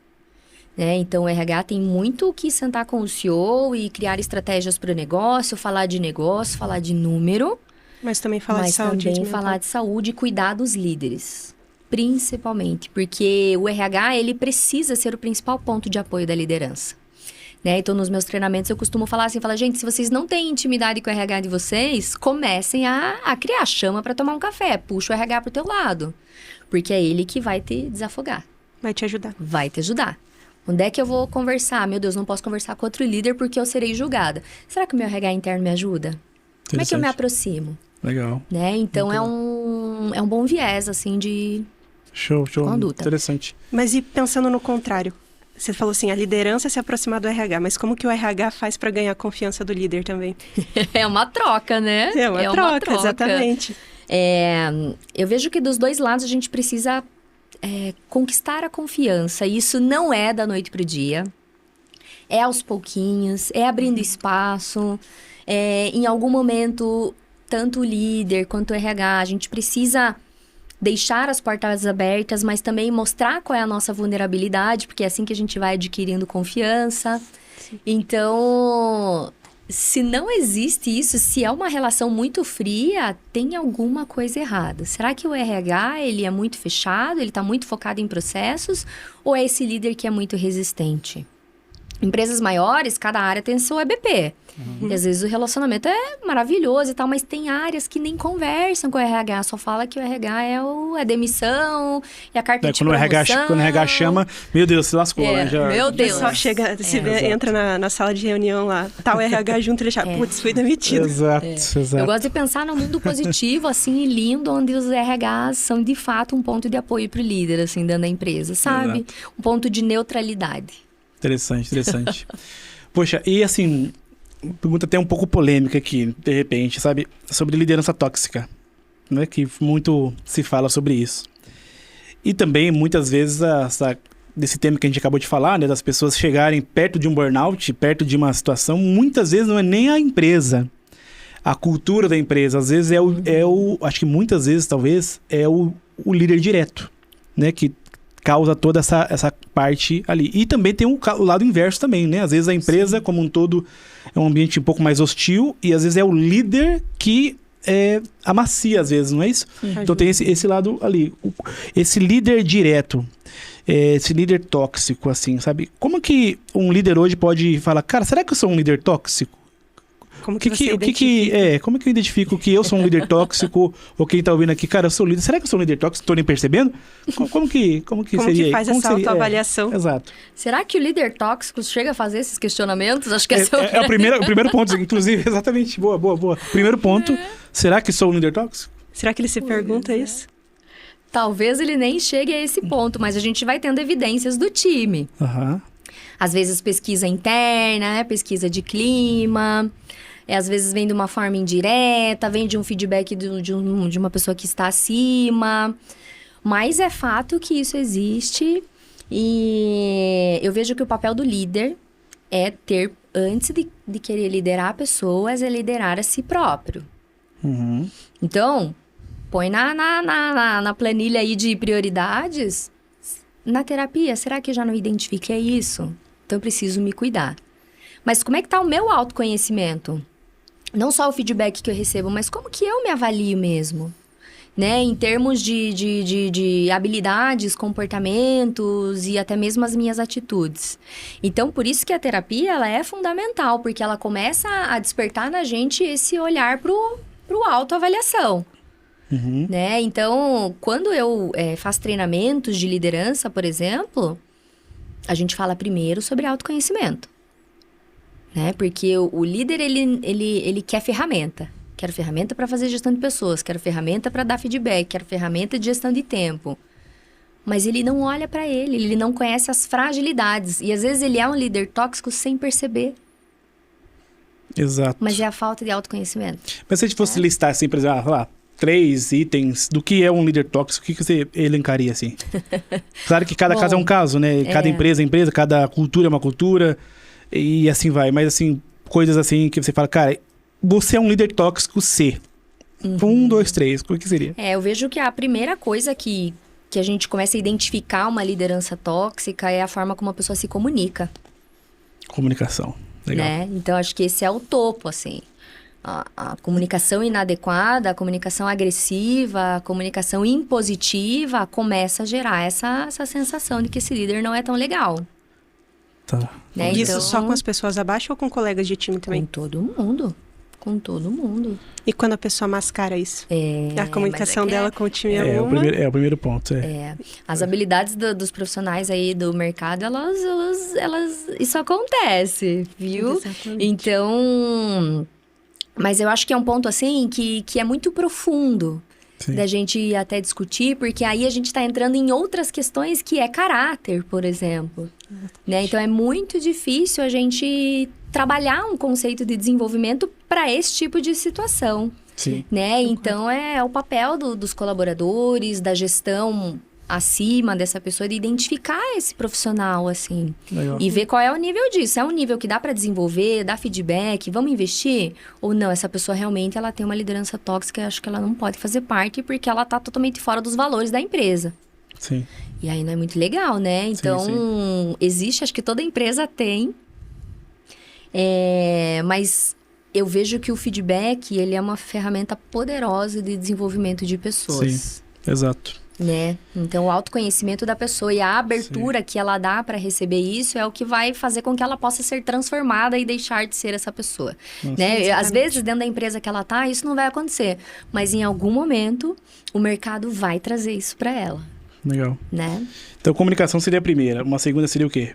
Né? Então, o RH tem muito que sentar com o CEO e criar estratégias para o negócio, falar de negócio, falar de número. Mas também falar de saúde. Mas também falar de saúde e cuidar dos líderes, principalmente. Porque o RH, ele precisa ser o principal ponto de apoio da liderança. Né? Então, nos meus treinamentos, eu costumo falar assim, gente, se vocês não têm intimidade com o RH de vocês, comecem a criar chama para tomar um café. Puxa o RH pro teu lado. Porque é ele que vai te desafogar. Vai te ajudar. Vai te ajudar. Onde é que eu vou conversar? Meu Deus, não posso conversar com outro líder porque eu serei julgada. Será que o meu RH interno me ajuda? Como é que eu me aproximo? Legal. Né? Então, é um bom viés, assim, de Show. conduta. Interessante. Mas e pensando no contrário? Você falou assim, a liderança se aproximar do RH, mas como que o RH faz para ganhar a confiança do líder também? É uma troca, né? É uma troca, exatamente. Eu vejo que dos dois lados a gente precisa conquistar a confiança. Isso não é da noite pro dia. É aos pouquinhos, é abrindo espaço. Em algum momento, tanto o líder quanto o RH, a gente precisa deixar as portas abertas, mas também mostrar qual é a nossa vulnerabilidade, porque é assim que a gente vai adquirindo confiança. Sim. Então, se não existe isso, se é uma relação muito fria, tem alguma coisa errada. Será que o RH, ele é muito fechado, ele está muito focado em processos, ou é esse líder que é muito resistente? Empresas maiores, cada área tem seu EBP. E às vezes o relacionamento é maravilhoso e tal, mas tem áreas que nem conversam com o RH. Só fala que o RH é a demissão, é a carta de promoção. Quando o RH chama, meu Deus, se lascou, né? Meu Deus. O pessoal chega, entra na sala de reunião lá, tá o RH junto, ele já, putz, fui demitido. Exato. Eu gosto de pensar no mundo positivo, assim, lindo, onde os RHs são, de fato, um ponto de apoio pro líder, assim, dentro da empresa, sabe? Exato. Um ponto de neutralidade. Interessante. Poxa, e assim, pergunta até um pouco polêmica aqui, de repente, sabe? Sobre liderança tóxica, né? Que muito se fala sobre isso. E também, muitas vezes, desse tema que a gente acabou de falar, né? Das pessoas chegarem perto de um burnout, perto de uma situação, muitas vezes não é nem a empresa, a cultura da empresa. Às vezes acho que muitas vezes, talvez, é o líder direto, né? Que causa toda essa parte ali. E também tem o lado inverso também, né? Às vezes a empresa, como um todo, é um ambiente um pouco mais hostil e às vezes é o líder que amacia, às vezes, não é isso? Então tem esse lado ali. Esse líder direto, esse líder tóxico, assim, sabe? Como que um líder hoje pode falar, cara, será que eu sou um líder tóxico? Como como que eu identifico que eu sou um líder tóxico ou quem tá ouvindo aqui, cara, eu sou líder. Será que eu sou um líder tóxico? Tô nem percebendo? Como que seria? Que faz essa autoavaliação? Exato. Será que o líder tóxico chega a fazer esses questionamentos? Acho que é o primeiro ponto, inclusive, exatamente. Boa. Primeiro ponto, será que sou um líder tóxico? Será que ele se pergunta isso? talvez ele nem chegue a esse ponto, mas a gente vai tendo evidências do time. Aham. Às vezes pesquisa interna, né? Pesquisa de clima. Às vezes vem de uma forma indireta, vem de um feedback de uma pessoa que está acima. Mas é fato que isso existe. E eu vejo que o papel do líder é ter, antes de querer liderar pessoas, é liderar a si próprio. Uhum. Então, põe na planilha aí de prioridades. Na terapia, será que eu já não identifiquei isso? Então, eu preciso me cuidar. Mas como é que tá o meu autoconhecimento? Não só o feedback que eu recebo, mas como que eu me avalio mesmo? Né? Em termos de habilidades, comportamentos e até mesmo as minhas atitudes. Então, por isso que a terapia ela é fundamental, porque ela começa a despertar na gente esse olhar pro autoavaliação. Uhum. Né? Então, quando eu faço treinamentos de liderança, por exemplo, a gente fala primeiro sobre autoconhecimento. Né? Porque o líder, ele quer ferramenta. Quero ferramenta para fazer gestão de pessoas, quero ferramenta para dar feedback, quero ferramenta de gestão de tempo. Mas ele não olha para ele não conhece as fragilidades. E às vezes ele é um líder tóxico sem perceber. Exato. Mas é a falta de autoconhecimento. Mas se a gente fosse listar assim, por exemplo, lá, 3 itens do que é um líder tóxico, o que você elencaria assim? Claro que cada caso é um caso, né? Cada empresa é empresa, cada cultura é uma cultura e assim vai. Mas assim, coisas assim que você fala, cara, você é um líder tóxico C. 1, 2, 3, o que seria? Eu vejo que a primeira coisa que a gente começa a identificar uma liderança tóxica é a forma como a pessoa se comunica. Comunicação. Legal. Né? Então, acho que esse é o topo, assim. A comunicação inadequada, a comunicação agressiva, a comunicação impositiva começa a gerar essa sensação de que esse líder não é tão legal. Tá. Né? Isso Então, só com as pessoas abaixo ou com colegas de time também? com todo mundo. Com todo mundo. E quando a pessoa mascara isso? A comunicação mas é que dela com o time É o primeiro ponto. As habilidades dos profissionais aí do mercado, elas isso acontece, viu? Exatamente. Então, mas eu acho que é um ponto assim que é muito profundo. Sim. Da gente até discutir, porque aí a gente está entrando em outras questões que é caráter, por exemplo. Né? Então, é muito difícil a gente trabalhar um conceito de desenvolvimento para esse tipo de situação. Sim. Né? Então, é o papel dos colaboradores, da gestão acima dessa pessoa, de identificar esse profissional, assim. Legal. E ver qual é o nível disso. É um nível que dá para desenvolver, dá feedback, vamos investir? Ou não, essa pessoa realmente ela tem uma liderança tóxica e acho que ela não pode fazer parte porque ela tá totalmente fora dos valores da empresa. Sim. E aí não é muito legal, né? Então, existe, acho que toda empresa tem. Mas eu vejo que o feedback, ele é uma ferramenta poderosa de desenvolvimento de pessoas. Sim, exato. Né? Então, o autoconhecimento da pessoa e a abertura que ela dá para receber isso é o que vai fazer com que ela possa ser transformada e deixar de ser essa pessoa. Né? Às vezes, dentro da empresa que ela tá, isso não vai acontecer. Mas, em algum momento, o mercado vai trazer isso para ela. Legal. Né? Então, comunicação seria a primeira. Uma segunda seria o quê?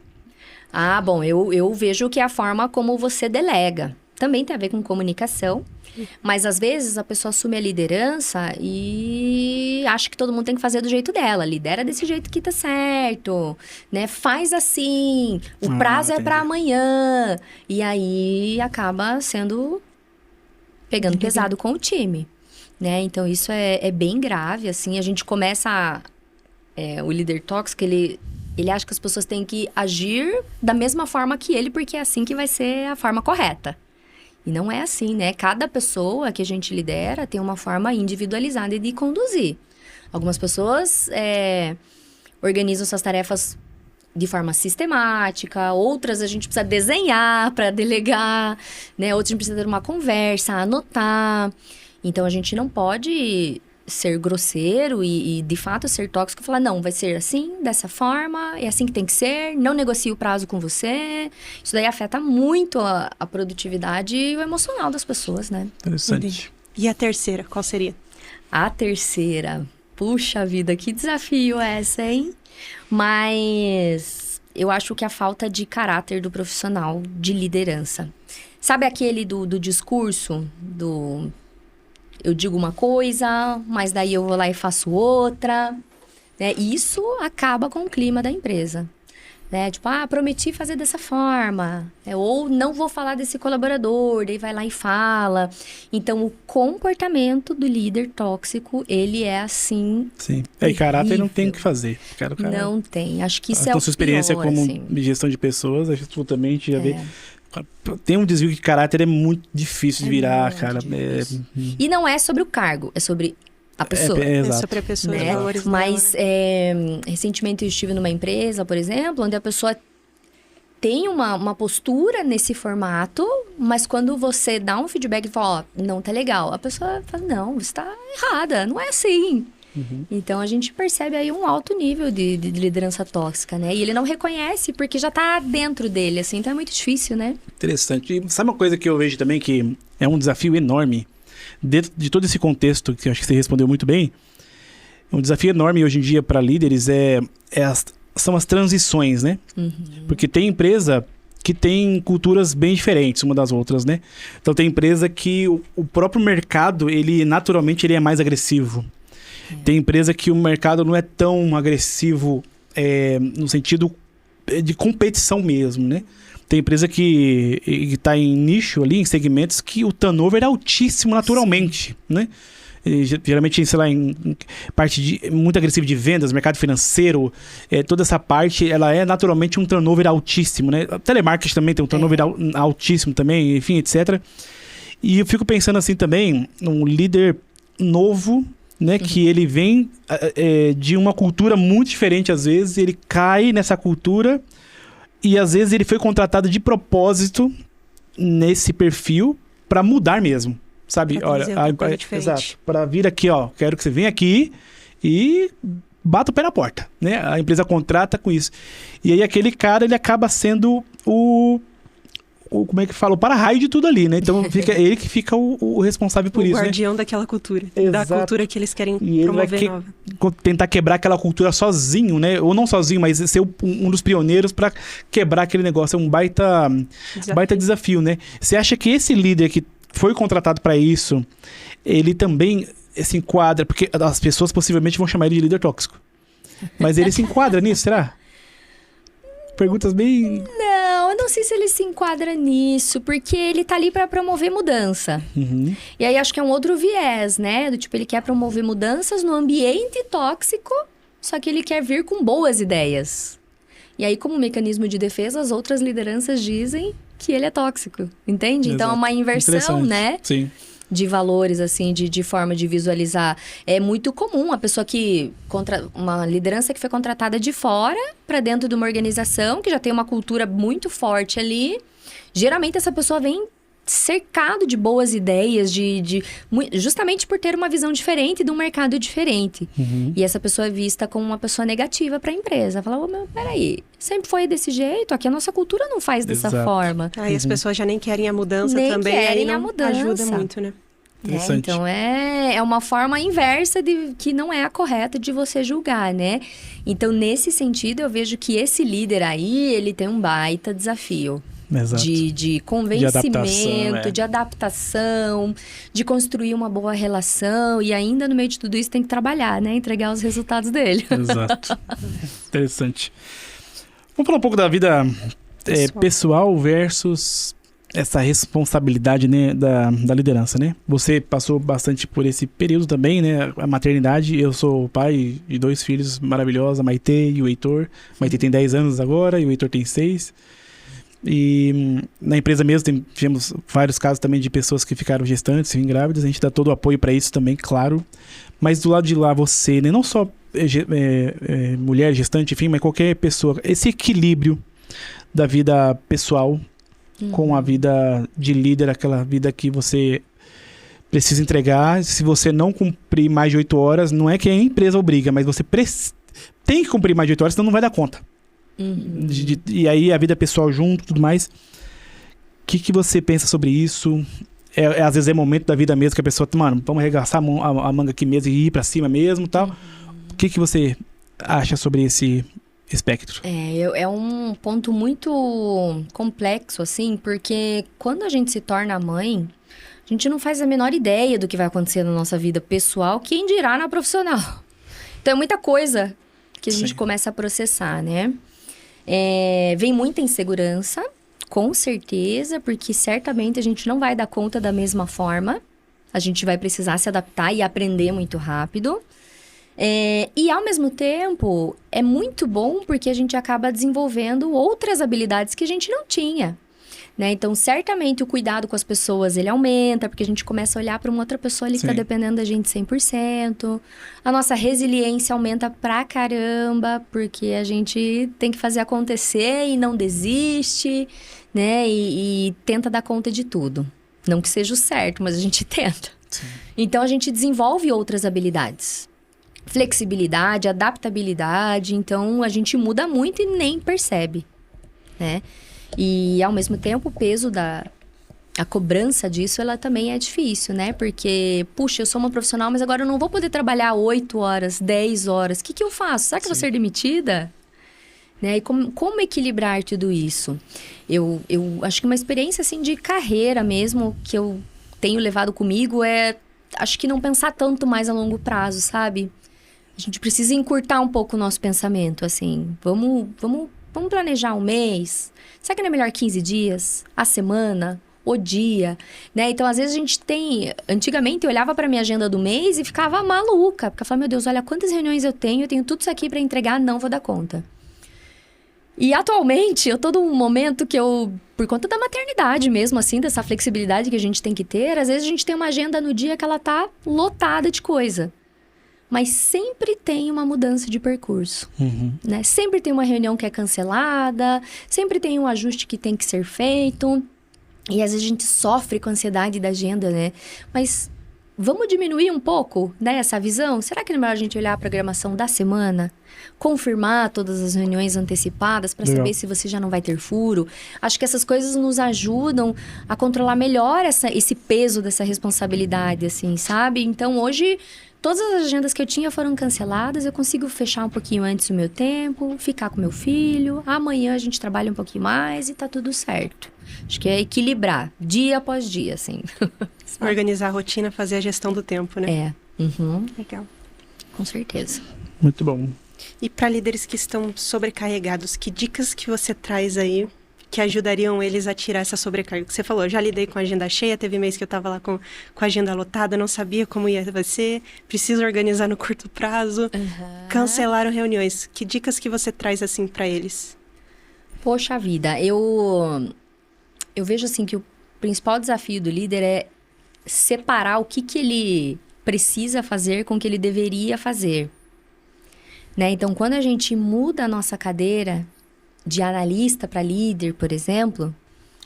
Bom, eu vejo que é a forma como você delega. Também tem a ver com comunicação. Mas, às vezes, a pessoa assume a liderança e acha que todo mundo tem que fazer do jeito dela. Lidera desse jeito que tá certo, né? Faz assim, o prazo é para amanhã. E aí, acaba pegando pesado com o time, né? Então, isso é bem grave, assim. A gente começa o líder tóxico, ele acha que as pessoas têm que agir da mesma forma que ele, porque é assim que vai ser a forma correta. E não é assim, né? Cada pessoa que a gente lidera tem uma forma individualizada de conduzir. Algumas pessoas organizam suas tarefas de forma sistemática, outras a gente precisa desenhar para delegar, né? Outras a gente precisa ter uma conversa, anotar. Então, a gente não pode ser grosseiro e de fato ser tóxico e falar, não, vai ser assim, dessa forma, é assim que tem que ser, não negocie o prazo com você. Isso daí afeta muito a produtividade e o emocional das pessoas, né? Interessante. E a terceira, qual seria? A terceira, puxa vida, que desafio essa, hein? Mas eu acho que a falta de caráter do profissional de liderança. Sabe aquele do discurso, eu digo uma coisa, mas daí eu vou lá e faço outra. né? Isso acaba com o clima da empresa. Né? Tipo, prometi fazer dessa forma. Ou não vou falar desse colaborador, daí vai lá e fala. Então, o comportamento do líder tóxico, ele é assim. Sim. E caráter não tem o que fazer. Cara, não tem. Acho que isso é o pior. A sua experiência como assim. gestão de pessoas, acho que tu também já vê. Tem um desvio de caráter, é muito difícil de virar, cara. E não é sobre o cargo, é sobre a pessoa. É sobre a pessoa, né? os valores Mas, recentemente eu estive numa empresa, por exemplo, onde a pessoa tem uma postura nesse formato, mas quando você dá um feedback e fala, não tá legal, a pessoa fala, não, você tá errada, não é assim. Então, a gente percebe aí um alto nível de liderança tóxica, né? E ele não reconhece porque já tá dentro dele, assim, então é muito difícil, né? Interessante. E sabe uma coisa que eu vejo também que é um desafio enorme? Dentro de todo esse contexto, que eu acho que você respondeu muito bem, um desafio enorme hoje em dia para líderes são as transições, né? Porque tem empresa que tem culturas bem diferentes uma das outras, né? Então tem empresa que o próprio mercado, ele naturalmente ele é mais agressivo. Tem empresa que o mercado não é tão agressivo no sentido de competição mesmo, né? Tem empresa que está em nicho ali, em segmentos que o turnover é altíssimo naturalmente, né? E, geralmente, sei lá, em parte muito agressiva de vendas, mercado financeiro, toda essa parte, ela é naturalmente um turnover altíssimo, né? A telemarketing também tem um turnover altíssimo também, enfim, etc. E eu fico pensando assim também, um líder novo, né, que ele vem de uma cultura muito diferente às vezes, ele cai nessa cultura e às vezes ele foi contratado de propósito nesse perfil para mudar mesmo, sabe? Olha, exato, para vir aqui, ó, quero que você venha aqui e bata o pé na porta, né? A empresa contrata com isso. E aí aquele cara, ele acaba sendo como é que fala? O para-raio de tudo ali, né? Então ele que fica o responsável por isso, né? O guardião daquela cultura. Exato. Da cultura que eles querem e promover ele vai tentar quebrar aquela cultura sozinho, né? Ou não sozinho, mas ser um dos pioneiros para quebrar aquele negócio. É um baita desafio, né? Você acha que esse líder que foi contratado para isso, ele também se enquadra? Porque as pessoas possivelmente vão chamar ele de líder tóxico. Mas ele se enquadra nisso, será? Perguntas bem... Não, eu não sei se ele se enquadra nisso, porque ele tá ali para promover mudança. E aí acho que é um outro viés, né? Do tipo, ele quer promover mudanças no ambiente tóxico, só que ele quer vir com boas ideias. E aí, como mecanismo de defesa, as outras lideranças dizem que ele é tóxico, entende? Então é uma inversão, né? Sim. De valores, assim, de forma de visualizar. É muito comum a pessoa uma liderança que foi contratada de fora para dentro de uma organização que já tem uma cultura muito forte ali. Geralmente essa pessoa vem cercado de boas ideias, justamente por ter uma visão diferente de um mercado diferente. E essa pessoa é vista como uma pessoa negativa para a empresa. Fala, peraí, sempre foi desse jeito, aqui a nossa cultura não faz dessa forma. Aí as pessoas já nem querem a mudança também, aí não ajuda muito, né? Então é uma forma inversa que não é a correta de você julgar, né? Então, nesse sentido, eu vejo que esse líder aí, ele tem um baita desafio. Exato. De convencimento, de adaptação, de construir uma boa relação. E ainda, no meio de tudo isso, tem que trabalhar, né? Entregar os resultados dele. Exato. Interessante. Vamos falar um pouco da vida pessoal versus essa responsabilidade, né, da liderança, né? Você passou bastante por esse período também, né? A maternidade. Eu sou pai de 2 filhos maravilhosos, a Maite e o Heitor. A Maite tem 10 anos agora e o Heitor tem 6. E na empresa mesmo tivemos vários casos também de pessoas que ficaram gestantes, grávidas. A gente dá todo o apoio para isso também, claro. Mas do lado de lá você, né, não só mulher gestante, enfim, mas qualquer pessoa, esse equilíbrio da vida pessoal com a vida de líder, aquela vida que você precisa entregar. Se você não cumprir mais de 8 horas, não é que a empresa obriga, mas você tem que cumprir mais de 8 horas, senão não vai dar conta. E aí a vida pessoal junto, tudo mais. O que você pensa sobre isso? Às vezes é momento da vida mesmo que a pessoa, mano, vamos arregaçar a manga aqui mesmo e ir pra cima mesmo e tal. O que você acha sobre esse espectro? É um ponto muito complexo, assim, porque quando a gente se torna mãe, a gente não faz a menor ideia do que vai acontecer na nossa vida pessoal, quem dirá na profissional. Então é muita coisa que a gente Sim. começa a processar, né? Vem muita insegurança, com certeza, porque certamente a gente não vai dar conta da mesma forma. A gente vai precisar se adaptar e aprender muito rápido. E, ao mesmo tempo, é muito bom porque a gente acaba desenvolvendo outras habilidades que a gente não tinha. Né? Então, certamente, o cuidado com as pessoas, ele aumenta, porque a gente começa a olhar para uma outra pessoa ali que está Sim. dependendo da gente 100%. A nossa resiliência aumenta pra caramba, porque a gente tem que fazer acontecer e não desiste, né? E tenta dar conta de tudo. Não que seja o certo, mas a gente tenta. Sim. Então, a gente desenvolve outras habilidades. Flexibilidade, adaptabilidade. Então, a gente muda muito e nem percebe, né? E, ao mesmo tempo, o peso a cobrança disso, ela também é difícil, né? Porque, puxa, eu sou uma profissional, mas agora eu não vou poder trabalhar 8 horas, 10 horas. O que eu faço? Será que eu vou ser demitida? Né? E como equilibrar tudo isso? Eu acho que uma experiência, assim, de carreira mesmo, que eu tenho levado comigo acho que não pensar tanto mais a longo prazo, sabe? A gente precisa encurtar um pouco o nosso pensamento, assim. Vamos planejar um mês. Será que não é melhor 15 dias? A semana? O dia? Né? Então, às vezes, a gente tem... Antigamente, eu olhava para minha agenda do mês e ficava maluca. Porque eu falava, meu Deus, olha quantas reuniões eu tenho tudo isso aqui para entregar, não vou dar conta. E, atualmente, eu tô num momento que por conta da maternidade mesmo, assim, dessa flexibilidade que a gente tem que ter, às vezes a gente tem uma agenda no dia que ela tá lotada de coisa. Mas sempre tem uma mudança de percurso, né? Sempre tem uma reunião que é cancelada, sempre tem um ajuste que tem que ser feito. E às vezes a gente sofre com a ansiedade da agenda, né? Mas vamos diminuir um pouco, né, essa visão? Será que é melhor a gente olhar a programação da semana? Confirmar todas as reuniões antecipadas para saber se você já não vai ter furo? Acho que essas coisas nos ajudam a controlar melhor esse peso dessa responsabilidade, assim, sabe? Então, hoje... Todas as agendas que eu tinha foram canceladas, eu consigo fechar um pouquinho antes o meu tempo, ficar com meu filho, amanhã a gente trabalha um pouquinho mais e tá tudo certo. Acho que é equilibrar, dia após dia, assim. Organizar a rotina, fazer a gestão do tempo, né? Legal. Com certeza. Muito bom. E para líderes que estão sobrecarregados, que dicas que você traz aí que ajudariam eles a tirar essa sobrecarga? Você falou, eu já lidei com a agenda cheia, teve mês que eu estava lá com a agenda lotada, não sabia como ia ser, preciso organizar no curto prazo, cancelaram reuniões. Que dicas que você traz assim para eles? Poxa vida, eu vejo assim que o principal desafio do líder é separar o que ele precisa fazer com o que ele deveria fazer. Né? Então, quando a gente muda a nossa cadeira de analista para líder, por exemplo,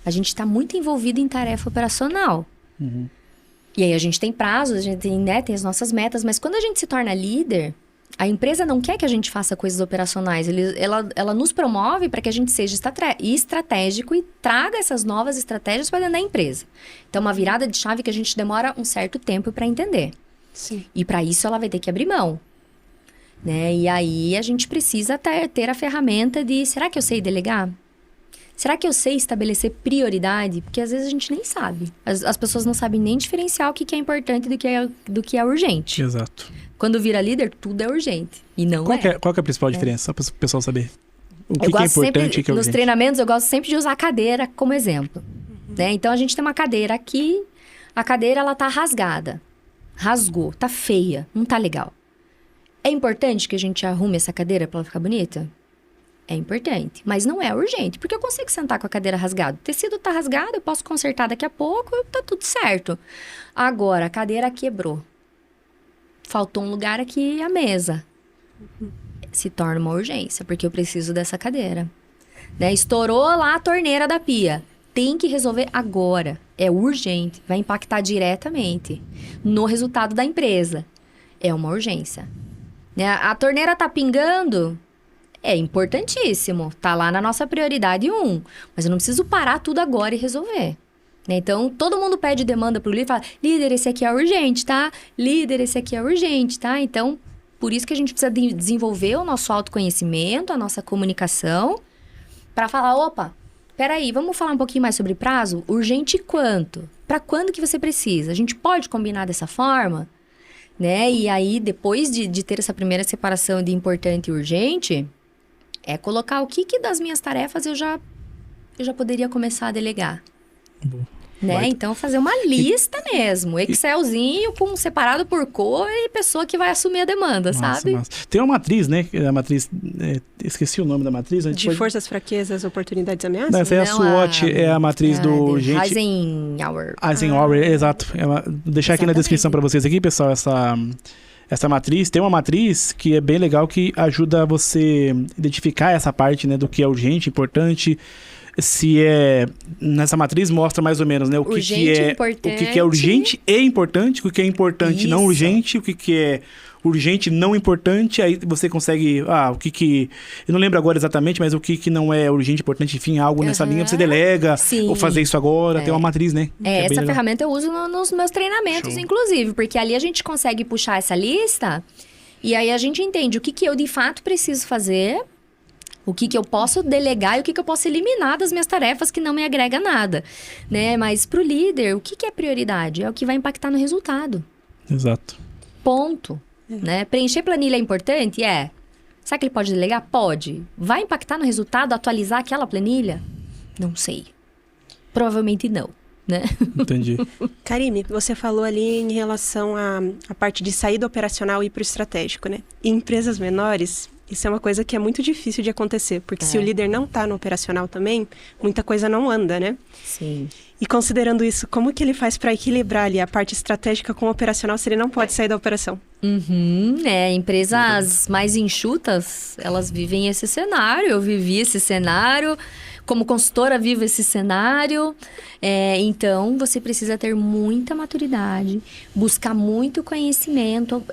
a gente está muito envolvido em tarefa operacional. E aí a gente tem prazos, a gente tem, né, tem as nossas metas, mas quando a gente se torna líder, a empresa não quer que a gente faça coisas operacionais. Ela nos promove para que a gente seja estratégico e traga essas novas estratégias para dentro da empresa. Então, uma virada de chave que a gente demora um certo tempo para entender. Sim. E para isso ela vai ter que abrir mão. Né? E aí a gente precisa ter a ferramenta de, será que eu sei delegar? Será que eu sei estabelecer prioridade? Porque às vezes a gente nem sabe. As pessoas não sabem nem diferenciar o que é importante do que é urgente. Exato. Quando vira líder, tudo é urgente. E não Qual que é a principal diferença? Só para o pessoal saber. O que é importante e o que é urgente. Nos treinamentos, eu gosto sempre de usar a cadeira como exemplo. Né? Então, a gente tem uma cadeira aqui. A cadeira, ela tá rasgada. Rasgou, tá feia, não tá legal. É importante que a gente arrume essa cadeira para ela ficar bonita? É importante, mas não é urgente, porque eu consigo sentar com a cadeira rasgada. O tecido tá rasgado, eu posso consertar daqui a pouco, tá tudo certo. Agora, a cadeira quebrou. Faltou um lugar aqui, a mesa. Se torna uma urgência, porque eu preciso dessa cadeira. Né? Estourou lá a torneira da pia. Tem que resolver agora. É urgente, vai impactar diretamente no resultado da empresa. É uma urgência. Né? A torneira tá pingando, é importantíssimo, tá lá na nossa prioridade 1, mas eu não preciso parar tudo agora e resolver. Né? Então, todo mundo pede demanda pro líder e fala, líder, esse aqui é urgente, tá? Líder, esse aqui é urgente, tá? Então, por isso que a gente precisa desenvolver o nosso autoconhecimento, a nossa comunicação, para falar, opa, peraí, vamos falar um pouquinho mais sobre prazo? Urgente quanto? Para quando que você precisa? A gente pode combinar dessa forma? né? E aí, depois de ter essa primeira separação de importante e urgente, é colocar o que das minhas tarefas eu já poderia começar a delegar. Né? Então, fazer uma lista mesmo. Excelzinho, com separado por cor e pessoa que vai assumir a demanda, sabe? Massa. Tem uma matriz, né? A matriz... esqueci o nome da matriz. De forças, fraquezas, oportunidades, ameaças? Não, essa é a SWOT, é a matriz do... Eisenhower, exato. Vou deixar aqui na descrição para vocês aqui, pessoal, essa matriz. Tem uma matriz que é bem legal, que ajuda você identificar essa parte, né? Do que é urgente, importante... Nessa matriz mostra mais ou menos, né? O que é urgente e importante, o que é importante não urgente, o que é urgente não importante, aí você consegue, eu não lembro agora exatamente, mas o que não é urgente, importante, enfim, algo nessa linha, você delega, ou fazer isso agora, tem uma matriz, né? Essa ferramenta eu uso nos meus treinamentos, inclusive, porque ali a gente consegue puxar essa lista e aí a gente entende o que eu de fato preciso fazer, o que eu posso delegar e o que eu posso eliminar das minhas tarefas que não me agrega nada, né? Mas pro líder, o que é prioridade? É o que vai impactar no resultado. Exato. Ponto. Né? Preencher planilha é importante? Será que ele pode delegar? Pode. Vai impactar no resultado atualizar aquela planilha? Não sei. Provavelmente não. Né? Entendi. Karime, você falou ali em relação à parte de sair do operacional e ir para o estratégico, né? Em empresas menores, isso é uma coisa que é muito difícil de acontecer, porque se o líder não está no operacional também, muita coisa não anda, né? Sim. E considerando isso, como que ele faz para equilibrar ali a parte estratégica com o operacional se ele não pode sair da operação? Empresas mais enxutas, elas vivem esse cenário. Eu vivi esse cenário. Como consultora, vivo esse cenário. Então, você precisa ter muita maturidade, buscar muito conhecimento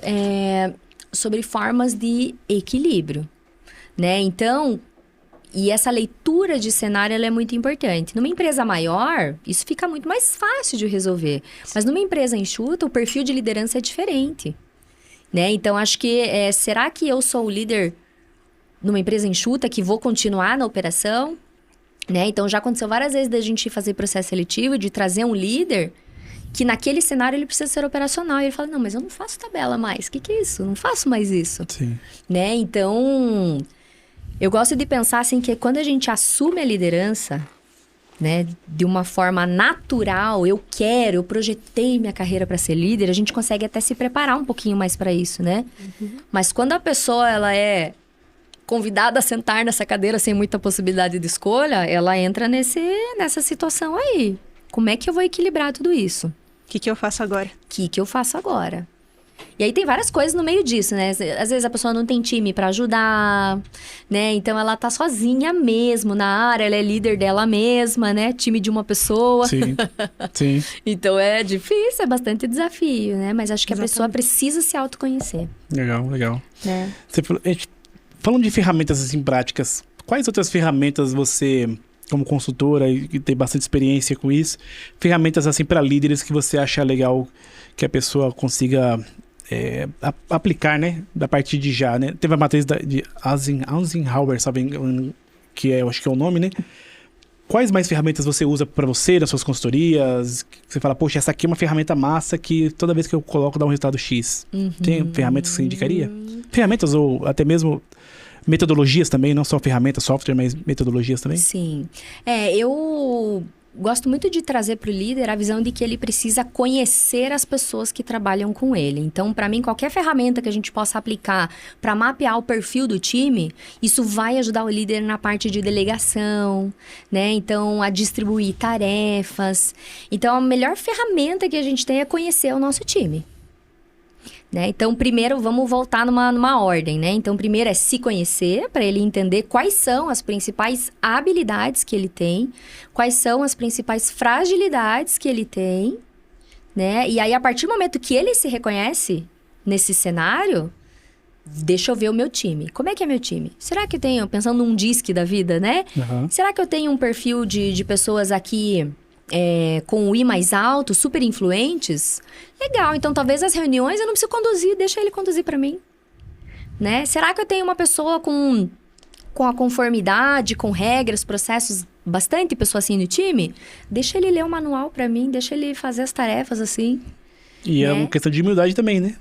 sobre formas de equilíbrio, né? Então, e essa leitura de cenário, ela é muito importante. Numa empresa maior, isso fica muito mais fácil de resolver. Mas numa empresa enxuta, o perfil de liderança é diferente, né? Então, acho que, será que eu sou o líder numa empresa enxuta que vou continuar na operação? Né? Então, já aconteceu várias vezes da gente fazer processo seletivo, de trazer um líder que naquele cenário ele precisa ser operacional. E ele fala, não, mas eu não faço tabela mais. O que é isso? Eu não faço mais isso. Sim. Né? Então, eu gosto de pensar assim que quando a gente assume a liderança, né, de uma forma natural, eu projetei minha carreira para ser líder, a gente consegue até se preparar um pouquinho mais para isso, né? Mas quando a pessoa, ela é convidada a sentar nessa cadeira sem muita possibilidade de escolha, ela entra nessa situação aí. Como é que eu vou equilibrar tudo isso? O que eu faço agora? O que eu faço agora? E aí tem várias coisas no meio disso, né? Às vezes a pessoa não tem time para ajudar, né? Então ela tá sozinha mesmo na área, ela é líder dela mesma, né? Time de uma pessoa. Sim, sim. Então é difícil, é bastante desafio, né? Mas acho que a pessoa precisa se autoconhecer. Legal. Né? Você falou, falando de ferramentas assim práticas, quais outras ferramentas você, como consultora e que tem bastante experiência com isso, ferramentas assim para líderes que você acha legal que a pessoa consiga aplicar, né, da partir de já, né? Teve a matriz de Eisenhower, sabe, que eu acho que é o nome, né? Quais mais ferramentas você usa para você, nas suas consultorias? Você fala, poxa, essa aqui é uma ferramenta massa que toda vez que eu coloco dá um resultado X. Tem ferramentas que você indicaria? Ferramentas ou até mesmo metodologias também, não só ferramentas, software, mas metodologias também? Sim. Eu gosto muito de trazer para o líder a visão de que ele precisa conhecer as pessoas que trabalham com ele. Então, para mim, qualquer ferramenta que a gente possa aplicar para mapear o perfil do time, isso vai ajudar o líder na parte de delegação, né? Então, a distribuir tarefas. Então, a melhor ferramenta que a gente tem é conhecer o nosso time. Né? Então, primeiro, vamos voltar numa ordem, né? Então, primeiro é se conhecer, para ele entender quais são as principais habilidades que ele tem, quais são as principais fragilidades que ele tem, né? E aí, a partir do momento que ele se reconhece nesse cenário, deixa eu ver o meu time. Como é que é meu time? Será que eu tenho, pensando num DISC da vida, né? Será que eu tenho um perfil de pessoas aqui com o I mais alto, super influentes? Legal, então talvez as reuniões eu não preciso conduzir, deixa ele conduzir para mim, né? Será que eu tenho uma pessoa com a conformidade, com regras, processos, bastante pessoa assim no time? Deixa ele ler o manual para mim, deixa ele fazer as tarefas assim, E é uma questão de humildade também, né?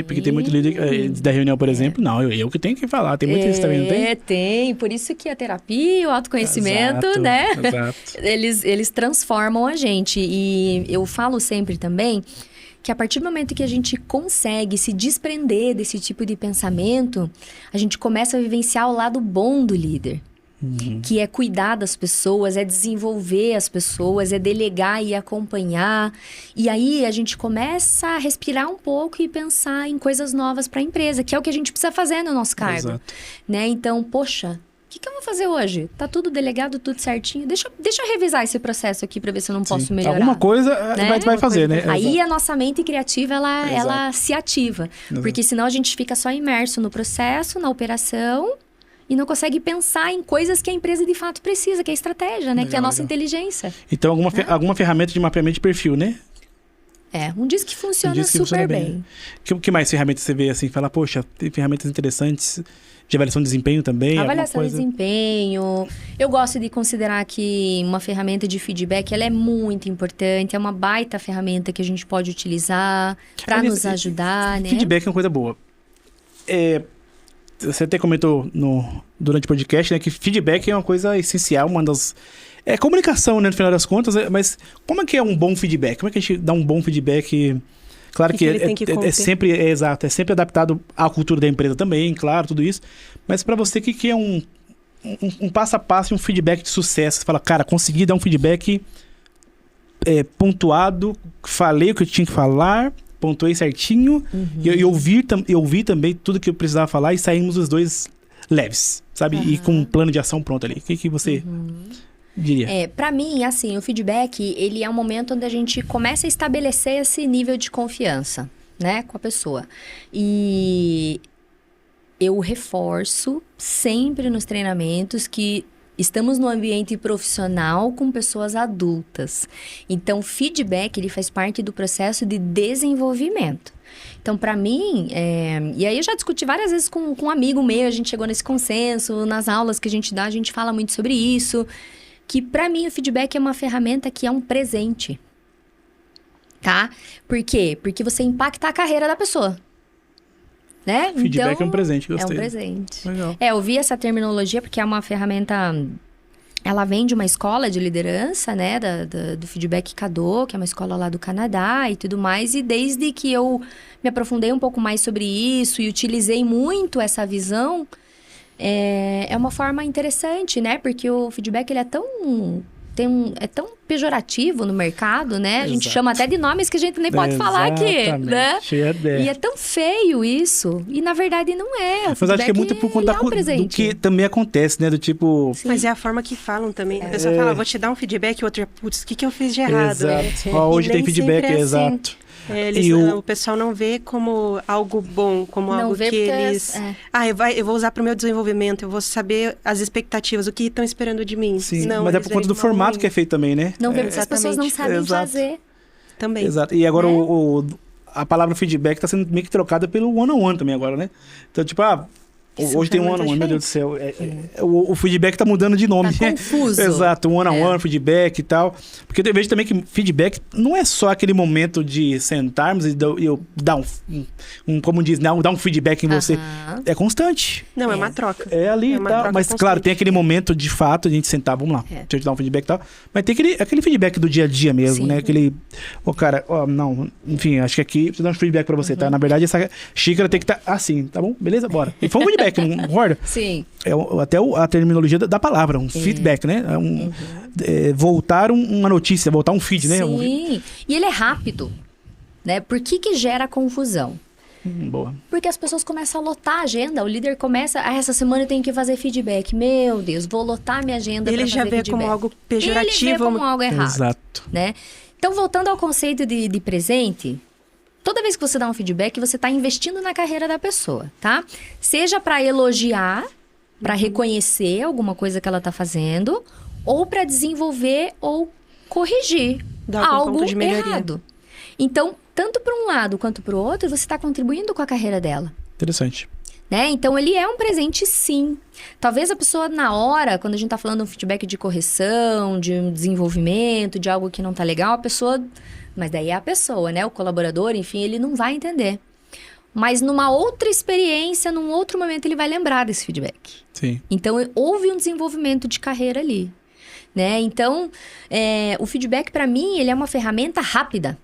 Porque tem muito líder da reunião, por exemplo. Não, eu que tenho que falar. Tem muito isso também, não tem? Tem. Por isso que a terapia, o autoconhecimento, Exato, né? Exato. Eles transformam a gente. E eu falo sempre também que a partir do momento que a gente consegue se desprender desse tipo de pensamento, a gente começa a vivenciar o lado bom do líder. Que é cuidar das pessoas, é desenvolver as pessoas, é delegar e acompanhar. E aí a gente começa a respirar um pouco e pensar em coisas novas para a empresa, que é o que a gente precisa fazer no nosso cargo. Exato. Né? Então, poxa, o que eu vou fazer hoje? Tá tudo delegado, tudo certinho. Deixa eu revisar esse processo aqui para ver se eu não posso melhorar. Alguma coisa vai fazer, né? Aí a nossa mente criativa, ela se ativa. Exato. Porque senão a gente fica só imerso no processo, na operação... E não consegue pensar em coisas que a empresa de fato precisa, que é a estratégia, né? Legal, que é a nossa legal. inteligência. Então, alguma ferramenta de mapeamento de perfil, né? Um diz que funciona super bem. O que mais ferramentas você vê assim? Fala, poxa, tem ferramentas interessantes de avaliação de desempenho também? Avaliação de desempenho. Eu gosto de considerar que uma ferramenta de feedback, ela é muito importante. É uma baita ferramenta que a gente pode utilizar para nos ajudar, né? Feedback é uma coisa boa. Você até comentou durante o podcast, né, que feedback é uma coisa essencial, uma das... É comunicação, né, no final das contas, mas como é que é um bom feedback? Como é que a gente dá um bom feedback? Claro que é sempre exato, é sempre adaptado à cultura da empresa também, claro, tudo isso. Mas para você, o que é um passo a passo, um feedback de sucesso? Você fala, cara, consegui dar um feedback pontuado, falei o que eu tinha que falar... Pontuei certinho e eu ouvi também tudo que eu precisava falar e saímos os dois leves, sabe? E com um plano de ação pronto ali. O que você diria? Pra mim, assim, o feedback, ele é um momento onde a gente começa a estabelecer esse nível de confiança, né? Com a pessoa. E eu reforço sempre nos treinamentos que... Estamos no ambiente profissional com pessoas adultas. Então, feedback, ele faz parte do processo de desenvolvimento. Então, para mim, e aí eu já discuti várias vezes com um amigo meu, a gente chegou nesse consenso, nas aulas que a gente dá, a gente fala muito sobre isso, que para mim o feedback é uma ferramenta que é um presente. Tá? Por quê? Porque você impacta a carreira da pessoa. Né? Feedback então, é um presente, gostei. É um presente. Legal. Eu vi essa terminologia porque é uma ferramenta... Ela vem de uma escola de liderança, né? Do Feedback Kado, que é uma escola lá do Canadá e tudo mais. E desde que eu me aprofundei um pouco mais sobre isso e utilizei muito essa visão, é uma forma interessante, né? Porque o feedback, ele é tão... é tão pejorativo no mercado, né? A gente chama até de nomes que a gente nem pode falar aqui, né? E é tão feio isso. E, na verdade, não é. Mas acho que é muito por conta do que também acontece, né? Do tipo... Sim. Mas é a forma que falam também. A pessoa fala, vou te dar um feedback, o outro, putz, o que eu fiz de errado? Exato. Hoje tem feedback, exato. O pessoal não vê como algo bom, como não algo vê que eles... eu vou usar para o meu desenvolvimento, eu vou saber as expectativas, o que estão esperando de mim. Sim, não, mas é por conta do formato que é feito também, né? Não vê porque as pessoas não sabem fazer. Também. Exato. E agora a palavra feedback está sendo meio que trocada pelo one-on-one também agora, né? Então, tipo, hoje tem um one-on-one, meu Deus do céu. O feedback tá mudando de nome. Tá confuso. Exato, one-on-one, feedback e tal. Porque eu vejo também que feedback não é só aquele momento de sentarmos e eu dar como diz, dar um feedback em você. É constante. Não, é uma troca. É ali e tal. Mas, claro, tem aquele momento de fato, a gente sentar, vamos lá, deixa eu te dar um feedback e tal. Mas tem aquele feedback do dia a dia mesmo, né? Aquele, cara, não, enfim, acho que aqui preciso dar um feedback pra você, tá? Na verdade, essa xícara tem que estar assim, tá bom? Beleza? Bora. E foi um feedback. Não concorda? Sim. Até a terminologia da palavra, um feedback, né? Voltar uma notícia, voltar um feed, né? Sim. E ele é rápido, né? Por que gera confusão? Boa. Porque as pessoas começam a lotar a agenda. O líder começa, essa semana eu tenho que fazer feedback. Meu Deus, vou lotar minha agenda para fazer feedback. Ele já vê como algo pejorativo. Ele vê como algo errado. Exato. Né? Então, voltando ao conceito de presente... Toda vez que você dá um feedback, você está investindo na carreira da pessoa, tá? Seja para elogiar, para reconhecer alguma coisa que ela está fazendo, ou para desenvolver ou corrigir algo errado. Então, tanto para um lado quanto para o outro, você está contribuindo com a carreira dela. Interessante. Né? Então, ele é um presente, sim. Talvez a pessoa, na hora, quando a gente está falando de um feedback de correção, de um desenvolvimento, de algo que não está legal, a pessoa... Mas daí é a pessoa, né? O colaborador, enfim, ele não vai entender. Mas numa outra experiência, num outro momento, ele vai lembrar desse feedback. Sim. Então, houve um desenvolvimento de carreira ali, né? Então, o feedback, para mim, ele é uma ferramenta rápida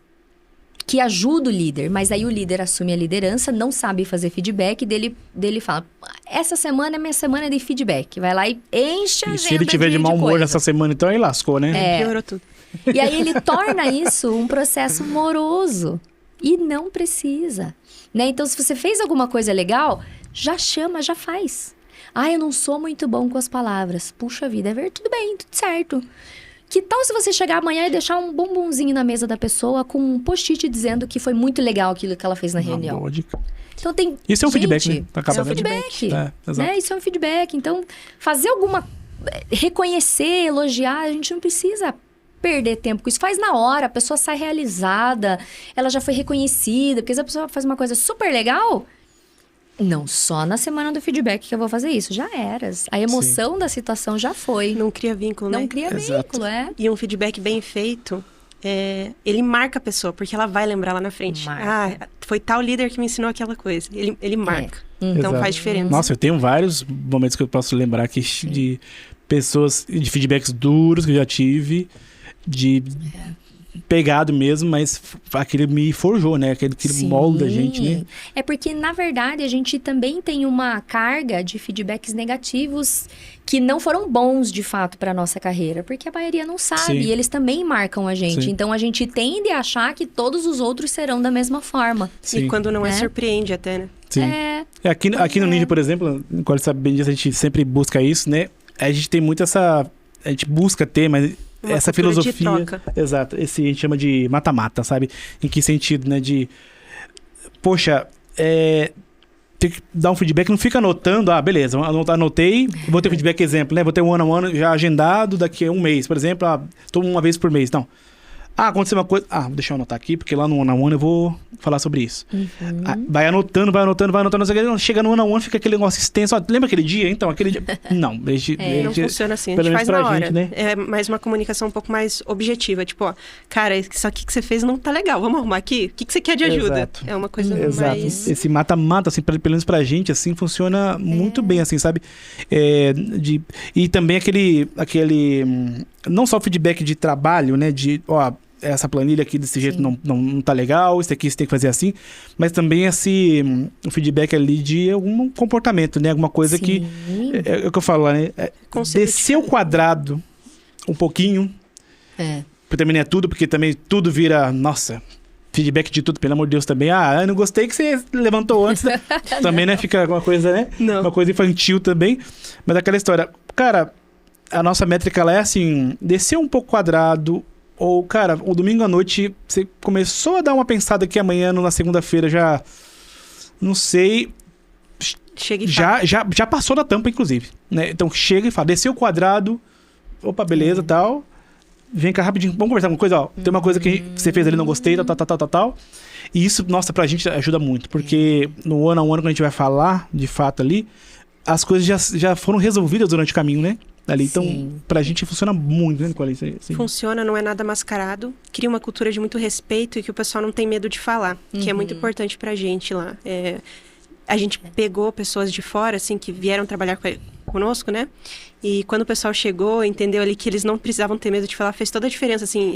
que ajuda o líder. Mas aí o líder assume a liderança, não sabe fazer feedback, dele fala, essa semana é minha semana de feedback. Vai lá e enche a agenda. E se ele tiver de mau humor nessa semana, então aí lascou, né? Piorou tudo. E aí ele torna isso um processo moroso. E não precisa, né? Então, se você fez alguma coisa legal, já chama, já faz. Ah, eu não sou muito bom com as palavras. Puxa vida, tudo bem, tudo certo. Que tal se você chegar amanhã e deixar um bombonzinho na mesa da pessoa com um post-it dizendo que foi muito legal aquilo que ela fez na reunião? Boa dica. Então tem... Isso é um gente, feedback, né? Isso é um feedback. Exato. Né? Isso é um feedback. Então, fazer alguma... Reconhecer, elogiar, a gente não precisa perder tempo com isso. Faz na hora, a pessoa sai realizada, ela já foi reconhecida. Porque se a pessoa faz uma coisa super legal... Não só na semana do feedback que eu vou fazer isso, já era. A emoção da situação já foi. Não cria vínculo, né? Não cria vínculo, E um feedback bem feito, ele marca a pessoa, porque ela vai lembrar lá na frente. Marca. Ah, foi tal líder que me ensinou aquela coisa. Ele marca. Então Exato. faz diferença. Nossa, eu tenho vários momentos que eu posso lembrar aqui de pessoas, de feedbacks duros que eu já tive, de pegado mesmo, mas aquele me forjou, né? Aquele que molda a gente, né? É porque, na verdade, a gente também tem uma carga de feedbacks negativos que não foram bons, de fato, para nossa carreira. Porque a maioria não sabe. Sim. E eles também marcam a gente. Sim. Então, a gente tende a achar que todos os outros serão da mesma forma. Sim. E quando não é, Né? surpreende até, né? Sim. Aqui no Ninja, por exemplo, quando você sabe bem disso, a gente sempre busca isso, né? A gente tem muito essa... A gente busca ter, mas... Uma essa cultura de filosofia, troca. exato, esse a gente chama de mata-mata, sabe? Em que sentido, né? De, poxa, tem que dar um feedback, não fica anotando, beleza, anotei, vou ter feedback, exemplo, né? Vou ter um one-on-one já agendado daqui a um mês, por exemplo, tomo uma vez por mês, não. Aconteceu uma coisa, deixa eu anotar aqui, porque lá no one-on-one eu vou falar sobre isso. Vai anotando, chega no one-on-one, fica aquele negócio extenso. Lembra aquele dia? Então, aquele dia... Não, não funciona assim, a pelo gente menos faz na pra hora. gente, né? É mais uma comunicação um pouco mais objetiva. Tipo, cara, isso aqui que você fez não tá legal, vamos arrumar aqui? O que você quer de ajuda? Exato. É uma coisa Exato. mais... Esse mata-mata, assim, pelo menos pra gente, assim, funciona muito bem, assim, sabe? E também aquele... Não só o feedback de trabalho, né? Essa planilha aqui desse jeito não tá legal, isso aqui você tem que fazer assim, mas também o feedback ali de algum comportamento, né? Alguma coisa que... É o que eu falo lá, né? Descer o quadrado um pouquinho, porque também não é tudo, porque também tudo vira... Nossa, feedback de tudo, pelo amor de Deus, também. Eu não gostei que você levantou antes. Também, né? Fica uma coisa, né? Não. Uma coisa infantil também. Mas aquela história... Cara, a nossa métrica, ela é assim... Descer um pouco quadrado... Ou, cara, o domingo à noite, você começou a dar uma pensada que amanhã, na segunda-feira, já... Não sei... Chega e fala. Já passou da tampa, inclusive. Né? Então, chega e fala, desceu o quadrado... Opa, beleza, tal... Vem cá rapidinho, vamos conversar uma coisa, Tem uma coisa que você fez ali, não gostei, tal. E isso, nossa, pra gente ajuda muito. Porque no one-on-one, quando a gente vai falar, de fato, ali... As coisas já foram resolvidas durante o caminho, né? Ali. Então, pra gente funciona muito, né, Nicole? Assim. Funciona, não é nada mascarado. Cria uma cultura de muito respeito e que o pessoal não tem medo de falar, que é muito importante pra gente lá. A gente pegou pessoas de fora, assim, que vieram trabalhar conosco, né? E quando o pessoal chegou, entendeu ali que eles não precisavam ter medo de falar, fez toda a diferença, assim.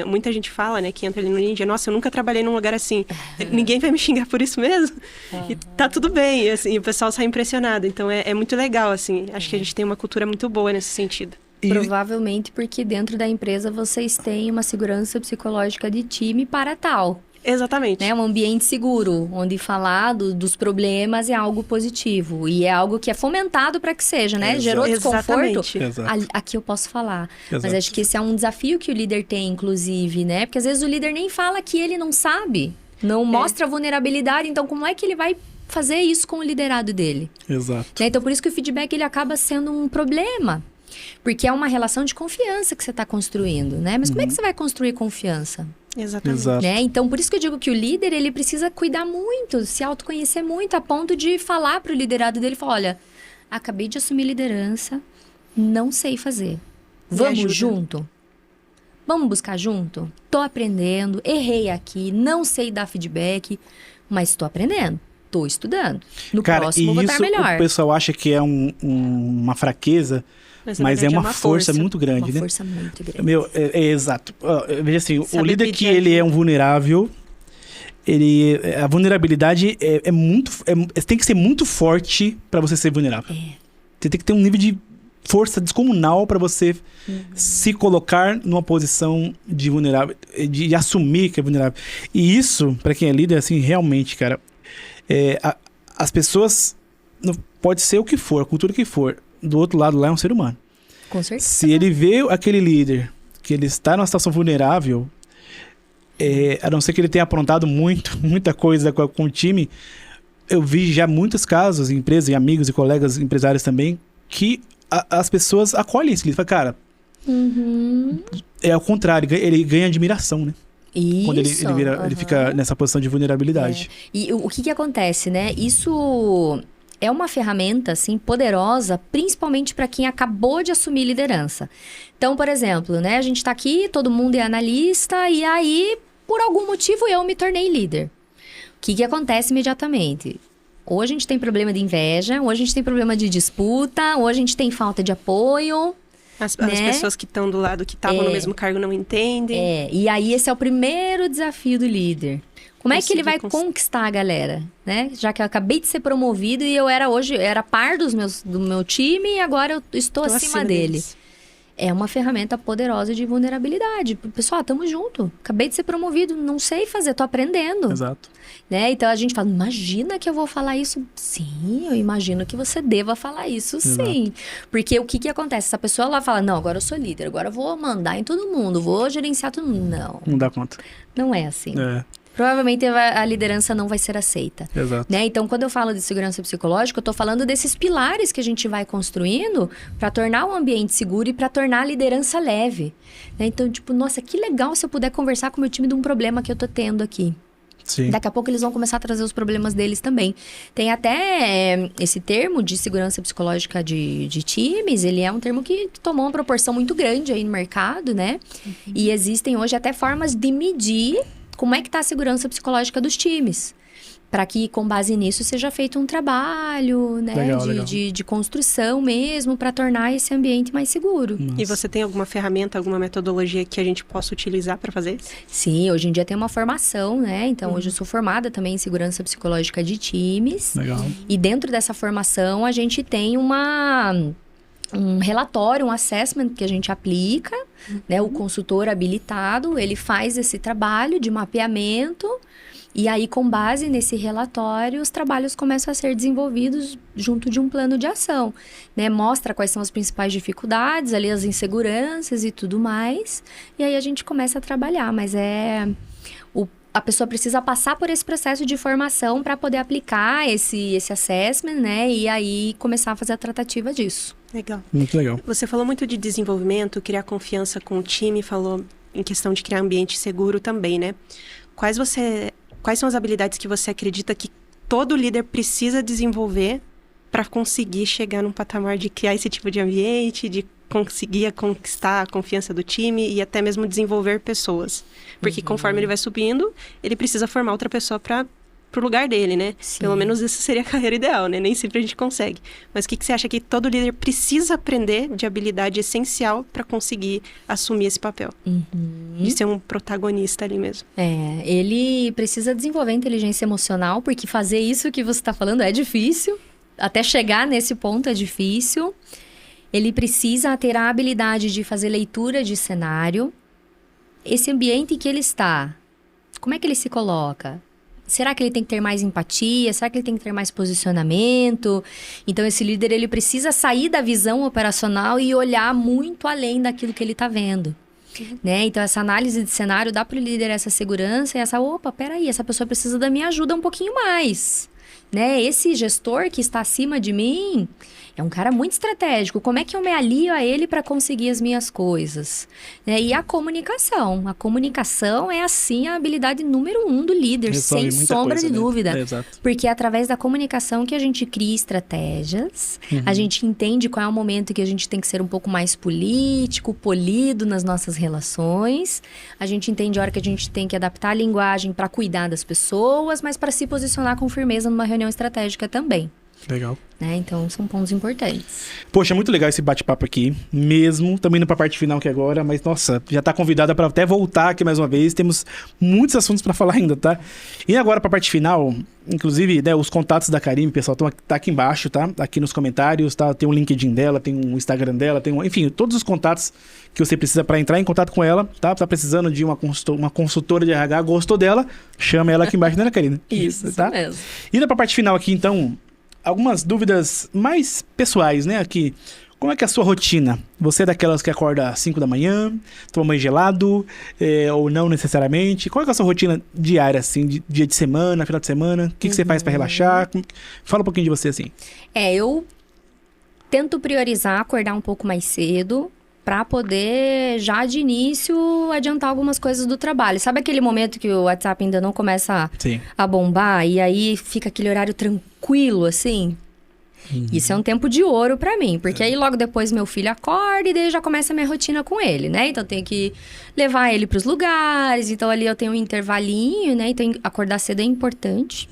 Muita gente fala, né, que entra ali no Ninja, nossa, eu nunca trabalhei num lugar assim. Ninguém vai me xingar por isso mesmo? E tá tudo bem, e, assim, o pessoal sai impressionado. Então, é muito legal, assim. Acho que a gente tem uma cultura muito boa nesse sentido. Provavelmente porque dentro da empresa vocês têm uma segurança psicológica de time para tal. Exatamente. É um ambiente seguro, onde falar dos problemas é algo positivo. E é algo que é fomentado para que seja, né? Exato. Gerou desconforto, Exato. aqui eu posso falar. Exato. Mas acho que esse é um desafio que o líder tem, inclusive, né? Porque às vezes o líder nem fala que ele não sabe. Não mostra vulnerabilidade. Então, como é que ele vai fazer isso com o liderado dele? Exato. Né? Então, por isso que o feedback ele acaba sendo um problema. Porque é uma relação de confiança que você está construindo, né? Mas como é que você vai construir confiança? Exatamente. Exato. Né? Então, por isso que eu digo que o líder, ele precisa cuidar muito, se autoconhecer muito, a ponto de falar para o liderado dele, falar, olha, acabei de assumir liderança, não sei fazer. Vamos junto? Vamos buscar junto? Tô aprendendo, errei aqui, não sei dar feedback, mas tô aprendendo, tô estudando. No Cara, próximo e vou estar isso melhor. o pessoal acha que é uma fraqueza, na mas é verdade, uma força muito grande, Uma né? força muito grande. Meu, é exato. Veja assim, o Saber líder pedir que ele é um vulnerável, a vulnerabilidade tem que ser muito forte para você ser vulnerável. Você tem que ter um nível de força descomunal para você se colocar numa posição de vulnerável, de assumir que é vulnerável. E isso, para quem é líder, assim, realmente, cara, as pessoas, pode ser o que for, a cultura que for, do outro lado lá é um ser humano. Com certeza. Se ele vê aquele líder que ele está numa situação vulnerável, a não ser que ele tenha aprontado muita coisa com o time, eu vi já muitos casos, em empresas, e amigos e colegas empresários também, que as pessoas acolhem esse líder. Fala, cara, é ao contrário, ele ganha admiração, né? Isso. Quando ele fica nessa posição de vulnerabilidade. E o que acontece, né? Isso é uma ferramenta, assim, poderosa, principalmente para quem acabou de assumir liderança. Então, por exemplo, né? A gente tá aqui, todo mundo é analista, e aí, por algum motivo, eu me tornei líder. O que acontece imediatamente? Ou a gente tem problema de inveja, ou a gente tem problema de disputa, ou a gente tem falta de apoio. As né? pessoas que estão do lado, que estavam no mesmo cargo, não entendem. E aí esse é o primeiro desafio do líder. Como é que ele vai conquistar a galera, né? Já que eu acabei de ser promovido e eu era par do meu time e agora eu estou acima dele. Deles. É uma ferramenta poderosa de vulnerabilidade. Pessoal, tamo junto. Acabei de ser promovido, não sei fazer, tô aprendendo. Exato. Né? Então a gente fala, imagina que eu vou falar isso? Sim, eu imagino que você deva falar isso, sim. Porque o que acontece? Essa pessoa ela fala, não, agora eu sou líder, agora eu vou mandar em todo mundo, vou gerenciar todo mundo. Não dá conta. Não é assim. É. Provavelmente a liderança não vai ser aceita. Exato. Né? Então, quando eu falo de segurança psicológica, eu tô falando desses pilares que a gente vai construindo para tornar o ambiente seguro e para tornar a liderança leve. Né? Então, tipo, nossa, que legal se eu puder conversar com o meu time de um problema que eu tô tendo aqui. Sim. Daqui a pouco eles vão começar a trazer os problemas deles também. Tem até esse termo de segurança psicológica de times, ele é um termo que tomou uma proporção muito grande aí no mercado, né? E existem hoje até formas de medir como é que está a segurança psicológica dos times. Para que, com base nisso, seja feito um trabalho, né? Legal. De construção mesmo, para tornar esse ambiente mais seguro. E você tem alguma ferramenta, alguma metodologia que a gente possa utilizar para fazer isso? Sim, hoje em dia tem uma formação, né? Então, hoje eu sou formada também em segurança psicológica de times. Legal. E dentro dessa formação, a gente tem um relatório, um assessment que a gente aplica, né? O consultor habilitado, ele faz esse trabalho de mapeamento. E aí, com base nesse relatório, os trabalhos começam a ser desenvolvidos junto de um plano de ação, né? Mostra quais são as principais dificuldades, ali as inseguranças e tudo mais. E aí a gente começa a trabalhar, mas a pessoa precisa passar por esse processo de formação para poder aplicar esse assessment, né? E aí começar a fazer a tratativa disso. Legal. Muito legal. Você falou muito de desenvolvimento, criar confiança com o time, falou em questão de criar ambiente seguro também, né? Quais são as habilidades que você acredita que todo líder precisa desenvolver para conseguir chegar num patamar de criar esse tipo de ambiente, de conseguir conquistar a confiança do time e até mesmo desenvolver pessoas? Porque conforme ele vai subindo, ele precisa formar outra pessoa para o lugar dele, né? Sim. Pelo menos essa seria a carreira ideal, né? Nem sempre a gente consegue. Mas o que você acha que todo líder precisa aprender de habilidade essencial para conseguir assumir esse papel? De ser um protagonista ali mesmo. Ele precisa desenvolver inteligência emocional, porque fazer isso que você está falando é difícil. Até chegar nesse ponto é difícil. Ele precisa ter a habilidade de fazer leitura de cenário. Esse ambiente que ele está, como é que ele se coloca? Será que ele tem que ter mais empatia? Será que ele tem que ter mais posicionamento? Então, esse líder, ele precisa sair da visão operacional e olhar muito além daquilo que ele está vendo. Né? Então, essa análise de cenário dá para o líder essa segurança e peraí, essa pessoa precisa da minha ajuda um pouquinho mais. Né? Esse gestor que está acima de mim É um cara muito estratégico. Como é que eu me alio a ele para conseguir as minhas coisas? E a comunicação. A comunicação é, assim, a habilidade número 1 do líder, Resolve sem muita sombra coisa, de né? dúvida. Exato. Porque é através da comunicação que a gente cria estratégias, a gente entende qual é o momento que a gente tem que ser um pouco mais político, polido nas nossas relações. A gente entende a hora que a gente tem que adaptar a linguagem para cuidar das pessoas, mas para se posicionar com firmeza numa reunião estratégica também. Legal. Então, são pontos importantes. Poxa, é muito legal esse bate-papo aqui, mesmo. Estamos indo para a parte final aqui agora, mas, nossa, já está convidada para até voltar aqui mais uma vez. Temos muitos assuntos para falar ainda, tá? E agora, para a parte final, inclusive, né, os contatos da Karime, pessoal, tá aqui embaixo, tá? Aqui nos comentários, tá? Tem o LinkedIn dela, tem o Instagram dela, enfim, todos os contatos que você precisa para entrar em contato com ela, tá? Tá precisando de uma consultora de RH, gostou dela, chama ela aqui embaixo, né, Karine? Isso Tá? mesmo. Indo para a parte final aqui, então, algumas dúvidas mais pessoais, né, aqui. Como é que é a sua rotina? Você é daquelas que acorda às 5 da manhã, toma banho gelado, ou não necessariamente? Qual é que é a sua rotina diária, assim, dia de semana, final de semana? O que você faz para relaxar? Fala um pouquinho de você, assim. Eu tento priorizar acordar um pouco mais cedo para poder, já de início, adiantar algumas coisas do trabalho. Sabe aquele momento que o WhatsApp ainda não começa Sim. a bombar e aí fica aquele horário tranquilo, assim? Isso é um tempo de ouro pra mim, porque aí logo depois meu filho acorda e daí já começa a minha rotina com ele, né? Então tenho que levar ele pros lugares, então ali eu tenho um intervalinho, né? Então acordar cedo é importante.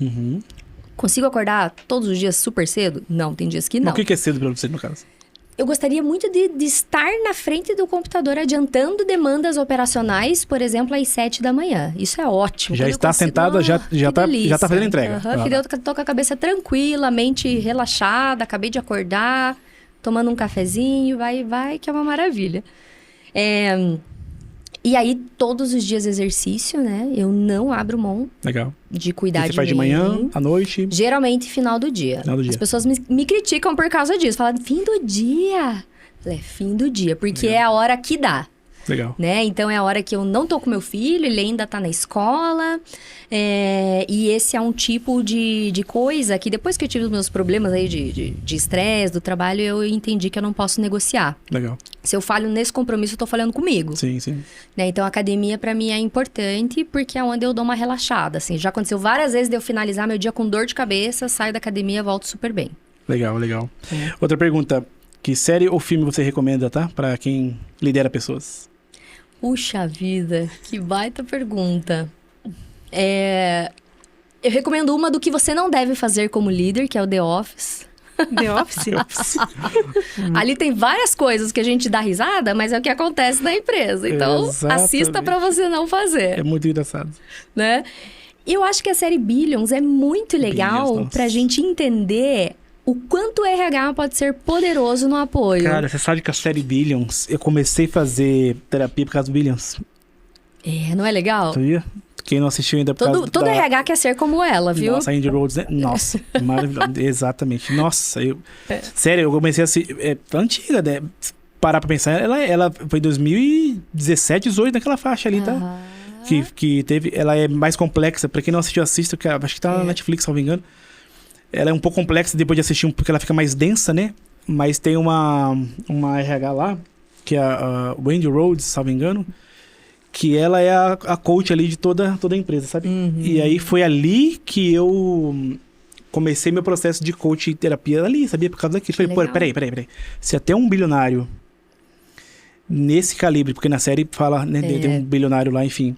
Consigo acordar todos os dias super cedo? Não, tem dias que não. Mas o que é cedo pra você, no caso? Eu gostaria muito de estar na frente do computador adiantando demandas operacionais, por exemplo, às 7 da manhã. Isso é ótimo. Já Quando eu está consigo- sentada, já tá delícia. fazendo entrega. Que daí eu tô com a cabeça tranquila, mente relaxada, acabei de acordar, tomando um cafezinho, vai, que é uma maravilha. E aí, todos os dias exercício, né? Eu não abro mão Legal. de cuidar E você de faz de mim. manhã, à noite? Geralmente, final do dia. Final do dia. As pessoas me criticam por causa disso. Falam, fim do dia. Fim do dia, porque é a hora que dá. Legal. Né? Então, é a hora que eu não tô com meu filho, ele ainda tá na escola. E esse é um tipo de coisa que depois que eu tive os meus problemas aí de estresse, do trabalho, eu entendi que eu não posso negociar. Legal. Se eu falho nesse compromisso, eu tô falhando comigo. Sim, sim. Né? Então, a academia, pra mim, é importante porque é onde eu dou uma relaxada. Assim. Já aconteceu várias vezes de eu finalizar meu dia com dor de cabeça, saio da academia e volto super bem. Legal. Outra pergunta. Que série ou filme você recomenda, tá? Pra quem lidera pessoas? Puxa vida, que baita pergunta. Eu recomendo uma do que você não deve fazer como líder, que é o The Office. The Office? Ali tem várias coisas que a gente dá risada, mas é o que acontece na empresa. Então, Exatamente. assista pra você não fazer, É muito engraçado. né? E eu acho que a série Billions é muito legal Billions, nossa. pra gente entender o quanto o RH pode ser poderoso no apoio. Cara, você sabe que a série Billions, eu comecei a fazer terapia por causa do Billions. Não é legal? Sabia? Quem não assistiu ainda por causa Todo da... RH quer ser como ela, viu? Nossa, a Andy Rhodes, né? Nossa, maravilhosa. Exatamente. Nossa, sério, eu comecei a assistir... É antiga, né? Parar pra pensar, ela foi 2017, 18, naquela faixa ali, tá? Que teve... Ela é mais complexa. Pra quem não assistiu, assista, que acho que tá na Netflix, se não me engano. Ela é um pouco complexa depois de assistir, porque ela fica mais densa, né? Mas tem uma RH lá, que é a Wendy Rhodes, se não me engano, que ela é a coach ali de toda a empresa, sabe? E aí foi ali que eu comecei meu processo de coach e terapia ali, sabia? Por causa daquilo. Falei, pô, peraí. Se até um bilionário nesse calibre, porque na série fala, né, tem um bilionário lá, enfim...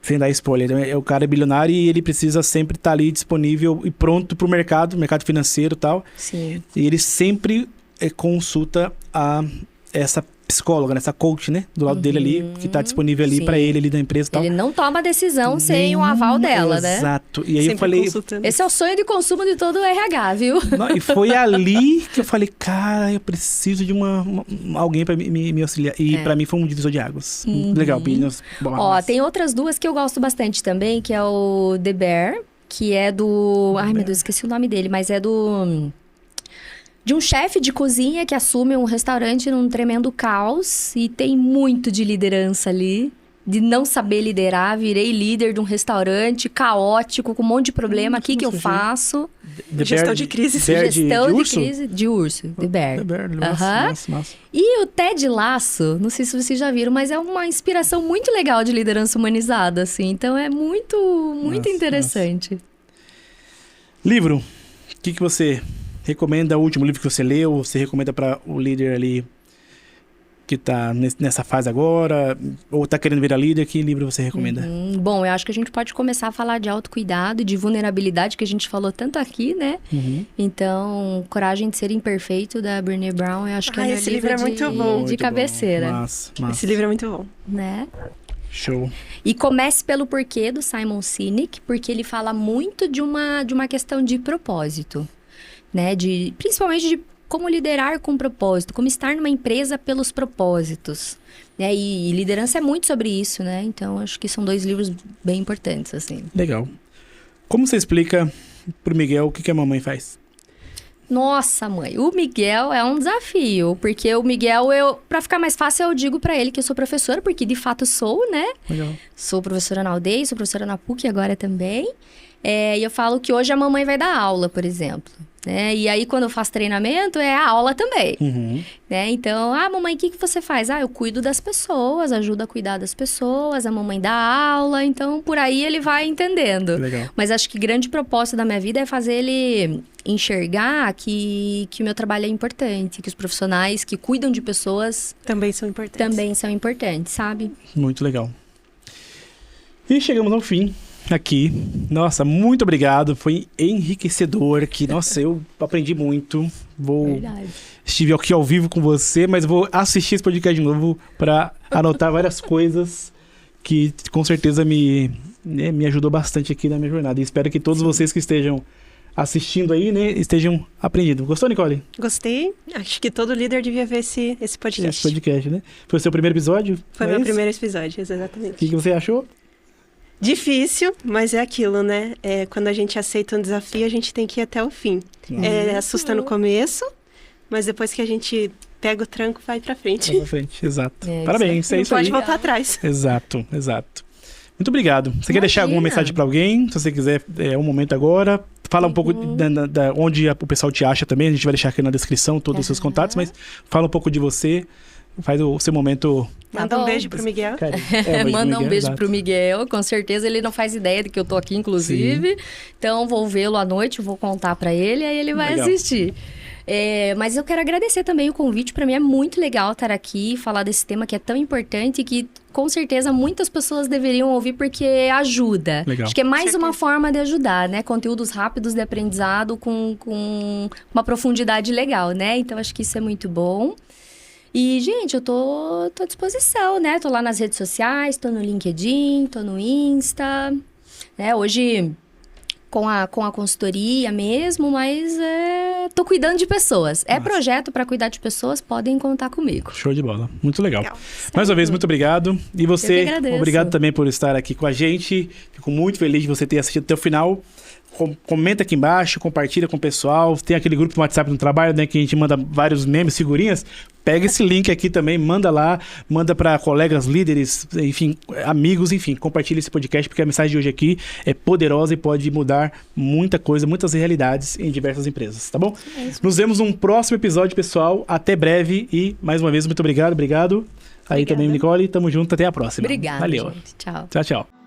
sem dar spoiler, o cara é bilionário e ele precisa sempre estar ali disponível e pronto pro mercado financeiro e tal. Sim. E ele sempre consulta essa psicóloga, essa coach, né? Do lado dele ali, que tá disponível ali pra ele ali da empresa e tal. Ele não toma decisão sem o aval dela, né? Exato. E aí Sempre eu falei... consultando. Esse é o sonho de consumo de todo o RH, viu? Não, e foi ali que eu falei, cara, eu preciso de alguém pra me auxiliar. E pra mim foi um divisor de águas. Legal, Billions. Ó, tem outras duas que eu gosto bastante também, que é o The Bear, que é do... Ai, meu Deus, esqueci o nome dele, mas é de um chefe de cozinha que assume um restaurante num tremendo caos e tem muito de liderança ali, de não saber liderar. Virei líder de um restaurante caótico, com um monte de problema. O que eu faço? Gestão de crise. Gestão de urso? crise de urso, de bear. The Bear, Aham. massa. E o Ted Lasso, não sei se vocês já viram, mas é uma inspiração muito legal de liderança humanizada, assim. Então é muito Nossa, interessante. Livro. O que você recomenda? O último livro que você leu? Você recomenda para o líder ali que tá nessa fase agora? Ou tá querendo virar líder? Que livro você recomenda? Bom, eu acho que a gente pode começar a falar de autocuidado e de vulnerabilidade, que a gente falou tanto aqui, né? Então, Coragem de Ser Imperfeito, da Brené Brown, eu acho que é meu esse livro é muito bom. de cabeceira. Massa. Esse livro é muito bom. Né? Show. E Comece pelo Porquê, do Simon Sinek, porque ele fala muito de uma questão de propósito, né? Principalmente de como liderar com propósito, como estar numa empresa pelos propósitos, né? E liderança é muito sobre isso, né? Então, acho que são 2 livros bem importantes, assim. Legal. Como você explica pro Miguel o que a mamãe faz? Nossa, mãe, o Miguel é um desafio, porque o Miguel, pra ficar mais fácil, eu digo pra ele que eu sou professora, porque de fato sou, né? Legal. Sou professora na UDEI, sou professora na PUC agora também. E eu falo que hoje a mamãe vai dar aula, por exemplo. Né? E aí, quando eu faço treinamento, é a aula também. Né? Então, mamãe, o que você faz? Eu cuido das pessoas, ajudo a cuidar das pessoas, a mamãe dá aula. Então, por aí ele vai entendendo. Legal. Mas acho que grande propósito da minha vida é fazer ele enxergar que o meu trabalho é importante, que os profissionais que cuidam de pessoas Também são importantes, sabe? Muito legal. E chegamos ao fim aqui. Nossa, muito obrigado. Foi enriquecedor aqui. Nossa, eu aprendi muito. Verdade. Estive aqui ao vivo com você, mas vou assistir esse podcast de novo para anotar várias coisas que com certeza me ajudou bastante aqui na minha jornada. E espero que todos vocês que estejam assistindo aí, né, estejam aprendendo. Gostou, Nicole? Gostei. Acho que todo líder devia ver esse podcast. Esse podcast, né? Foi o seu primeiro episódio? Foi meu primeiro episódio, exatamente. O que você achou? Difícil, mas é aquilo, né? Quando a gente aceita um desafio, a gente tem que ir até o fim. Assusta no começo, mas depois que a gente pega o tranco, vai pra frente. Vai pra frente, exato. Parabéns, é isso aí. Não pode voltar atrás. Exato. Muito obrigado. Você quer deixar alguma mensagem pra alguém? Se você quiser, é um momento agora. Fala um pouco da onde o pessoal te acha também. A gente vai deixar aqui na descrição todos os seus contatos, mas fala um pouco de você. Faz o seu momento. Manda um beijo pro Miguel. Manda um beijo pro Miguel. Com certeza ele não faz ideia de que eu tô aqui, inclusive. Sim. Então, vou vê-lo à noite, vou contar pra ele, aí ele vai assistir. Mas eu quero agradecer também o convite. Para mim é muito legal estar aqui, falar desse tema que é tão importante e que, com certeza, muitas pessoas deveriam ouvir porque ajuda. Legal. Acho que é mais uma forma de ajudar, né? Conteúdos rápidos de aprendizado com uma profundidade legal, né? Então, acho que isso é muito bom. E, gente, eu tô à disposição, né? Tô lá nas redes sociais, tô no LinkedIn, tô no Insta. Hoje, com a consultoria mesmo, mas tô cuidando de pessoas. Nossa. Projeto para cuidar de pessoas, podem contar comigo. Show de bola. Muito legal. Mais uma vez, muito obrigado. E você, obrigado também por estar aqui com a gente. Fico muito feliz de você ter assistido até o final. Comenta aqui embaixo, compartilha com o pessoal. Tem aquele grupo no WhatsApp no trabalho, né? Que a gente manda vários memes, figurinhas. Pega esse link aqui também, manda lá. Manda para colegas, líderes, enfim, amigos, enfim. Compartilha esse podcast, porque a mensagem de hoje aqui é poderosa e pode mudar muita coisa, muitas realidades em diversas empresas, tá bom? Nos vemos num próximo episódio, pessoal. Até breve e, mais uma vez, muito obrigado. Aí também, Nicole. Tamo junto, até a próxima. Obrigada, valeu. Gente. Tchau. Tchau.